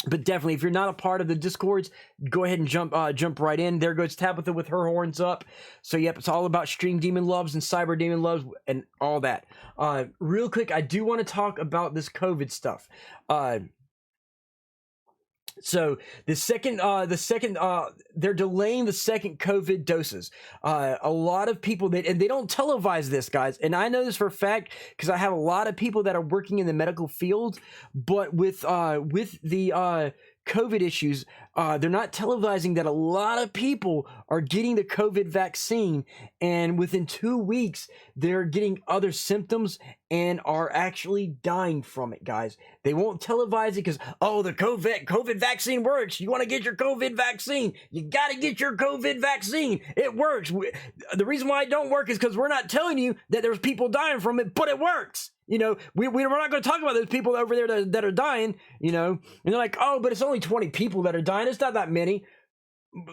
But definitely, if you're not a part of the Discords, go ahead and jump right in. There goes Tabitha with her horns up. So yep, it's all about Stream Demon loves and Cyber Demon loves and all that. Real quick, I do want to talk about this COVID stuff. So the second, they're delaying the second COVID doses. A lot of people and they don't televise this, guys. And I know this for a fact because I have a lot of people that are working in the medical field. But with the COVID issues, they're not televising that a lot of people are getting the COVID vaccine, and within 2 weeks they're getting other symptoms and are actually dying from it, guys. They won't televise it because, oh, the COVID vaccine works. You want to get your COVID vaccine, you got to get your COVID vaccine. It works. The reason why it don't work is because we're not telling you that there's people dying from it, but it works. You know, we're not going to talk about those people over there that are dying, you know. And they're like, oh, but it's only 20 people that are dying. It's not that many.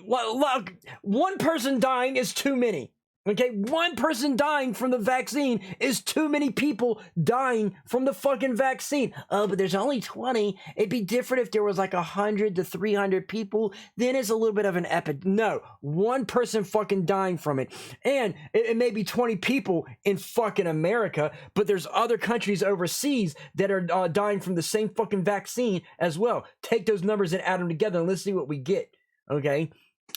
Look, one person dying is too many. Okay, one person dying from the vaccine is too many people dying from the fucking vaccine. Oh, but there's only 20. It'd be different if there was like 100 to 300 people. Then it's a little bit of an epic. No, one person fucking dying from it. And it may be 20 people in fucking America, but there's other countries overseas that are dying from the same fucking vaccine as well. Take those numbers and add them together and let's see what we get. Okay?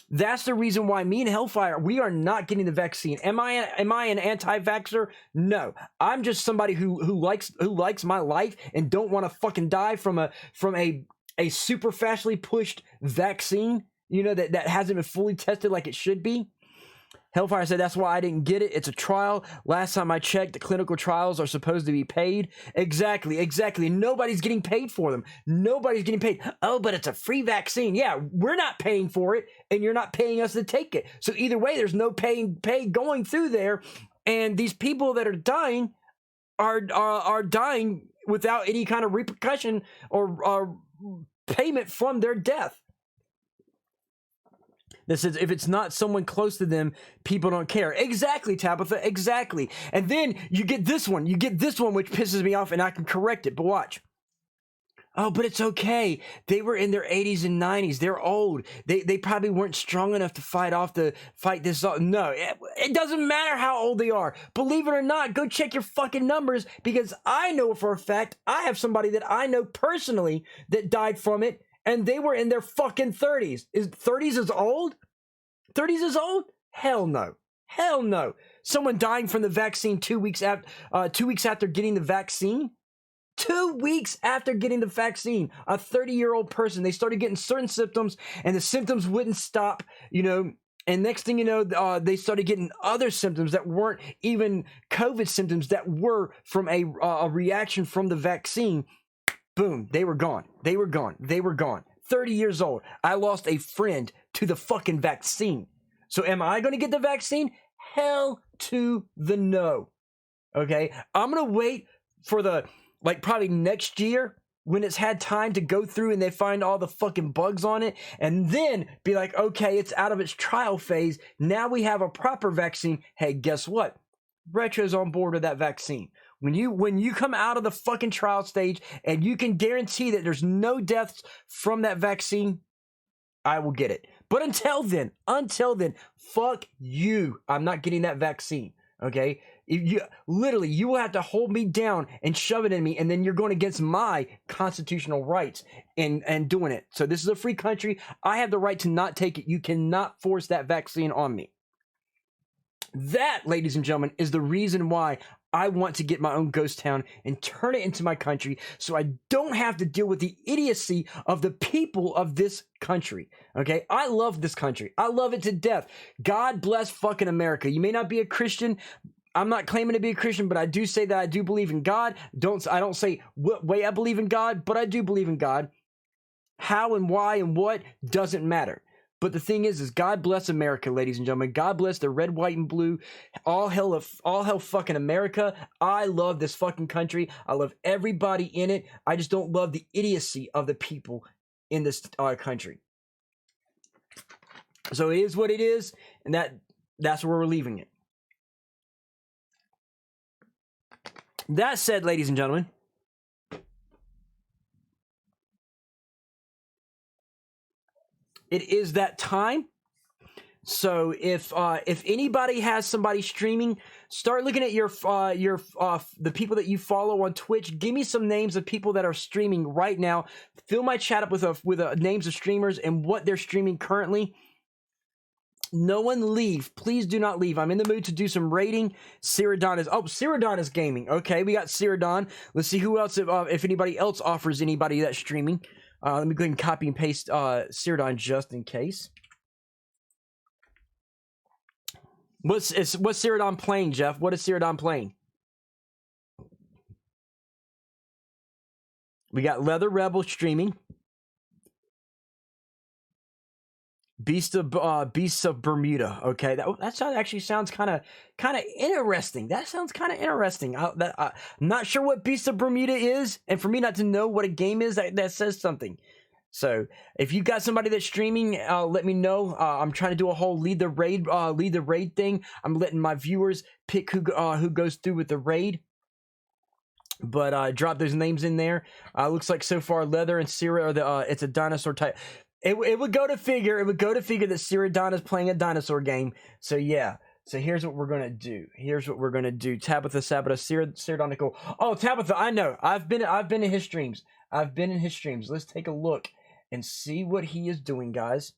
That's the reason why me and Hellfire, we are not getting the vaccine. Am I an anti-vaxxer? No. I'm just somebody who likes my life and don't want to fucking die from a super fastly pushed vaccine, you know, that hasn't been fully tested like it should be. Hellfire said that's why I didn't get it. It's a trial. Last time I checked, the clinical trials are supposed to be paid. Exactly. Nobody's getting paid for them. Nobody's getting paid. Oh, but it's a free vaccine. Yeah, we're not paying for it, and you're not paying us to take it. So either way, there's no pay going through there, and these people that are dying are dying without any kind of repercussion or payment from their death. That says if it's not someone close to them, people don't care. Exactly, Tabitha, exactly. And then you get this one. You get this one, which pisses me off, and I can correct it. But watch. Oh, but it's okay. They were in their 80s and 90s. They're old. They probably weren't strong enough to fight this off. No, it doesn't matter how old they are. Believe it or not, go check your fucking numbers, because I know for a fact I have somebody that I know personally that died from it. And they were in their fucking 30s. 30s is old? 30s is old? Hell no. Hell no. Someone dying from the vaccine 2 weeks after getting the vaccine? 2 weeks after getting the vaccine, a 30-year-old person, they started getting certain symptoms, and the symptoms wouldn't stop, you know. And next thing you know, they started getting other symptoms that weren't even COVID symptoms, that were from a reaction from the vaccine. Boom, they were gone. They were gone. They were gone. 30 years old. I lost a friend to the fucking vaccine. So am I going to get the vaccine? Hell to the no. Okay? I'm going to wait for the, like, probably next year, when it's had time to go through and they find all the fucking bugs on it, and then be like, okay, it's out of its trial phase. Now we have a proper vaccine. Hey, guess what? Retro's on board with that vaccine. When you come out of the fucking trial stage and you can guarantee that there's no deaths from that vaccine, I will get it. But until then, fuck you. I'm not getting that vaccine. Okay? You will have to hold me down and shove it in me, and then you're going against my constitutional rights and doing it. So this is a free country. I have the right to not take it. You cannot force that vaccine on me. That, ladies and gentlemen, is the reason why I want to get my own ghost town and turn it into my country, so I don't have to deal with the idiocy of the people of this country. Okay? I love this country. I love it to death. God bless fucking America. You may not be a Christian. I'm not claiming to be a Christian, but I do say that I do believe in God. I don't say what way I believe in God, but I do believe in God. How and why and what doesn't matter. But the thing is God bless America, ladies and gentlemen. God bless the red, white, and blue. All hell fucking America. I love this fucking country. I love everybody in it. I just don't love the idiocy of the people in this country. So it is what it is, and that's where we're leaving it. That said, ladies and gentlemen, it is that time. So if anybody has somebody streaming, start looking at the people that you follow on Twitch. Give me some names of people that are streaming right now. Fill my chat up with names of streamers and what they're streaming currently. No one leave. Please do not leave. I'm in the mood to do some rating. Cyrudon is gaming. Okay, we got Cyrudon. Let's see who else, if anybody else offers anybody that's streaming. Let me go ahead and copy and paste Cyrudon just in case. What's Cyrudon playing, Jeff? What is Cyrudon playing? We got Leather Rebel streaming. Beasts of Bermuda. Okay, that actually sounds kind of interesting. That sounds kind of interesting. I'm not sure what Beasts of Bermuda is, and for me not to know what a game is, that says something. So if you got somebody that's streaming, let me know. I'm trying to do a whole lead the raid thing. I'm letting my viewers pick who goes through with the raid. But drop those names in there. Looks like so far Leather and Sierra are it's a dinosaur type. It would go to figure. It would go to figure that Cyrudon is playing a dinosaur game. So yeah. So here's what we're gonna do. Tabitha, Cyrudon, Nicole. Oh, Tabitha, I know. I've been in his streams. Let's take a look and see what he is doing, guys.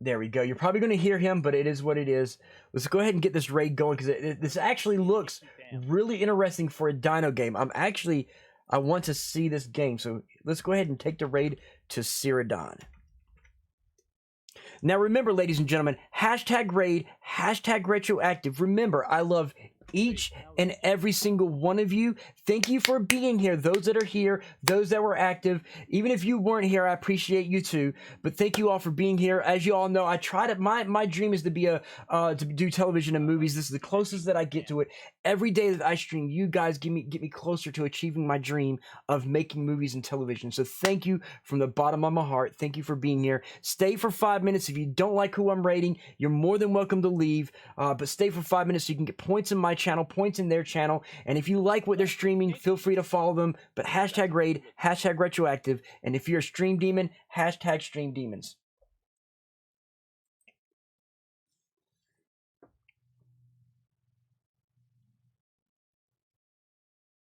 There we go. You're probably going to hear him, but it is what it is. Let's go ahead and get this raid going, because this actually looks really interesting for a dino game. I want to see this game. So let's go ahead and take the raid to Cyrudon. Now remember, ladies and gentlemen, #raid, #retroactive. Remember, I love each and every single one of you. Thank you for being here. Those that are here, those that were active. Even if you weren't here, I appreciate you too. But thank you all for being here. As you all know, I try to. My dream is to be to do television and movies. This is the closest that I get to it. Every day that I stream, you guys get me closer to achieving my dream of making movies and television. So thank you from the bottom of my heart. Thank you for being here. Stay for 5 minutes. If you don't like who I'm rating, you're more than welcome to leave. But stay for 5 minutes so you can get points in my channel, points in their channel. And if you like what they're streaming, feel free to follow them. But #raid, #retroactive. And if you're a stream demon, #stream demons.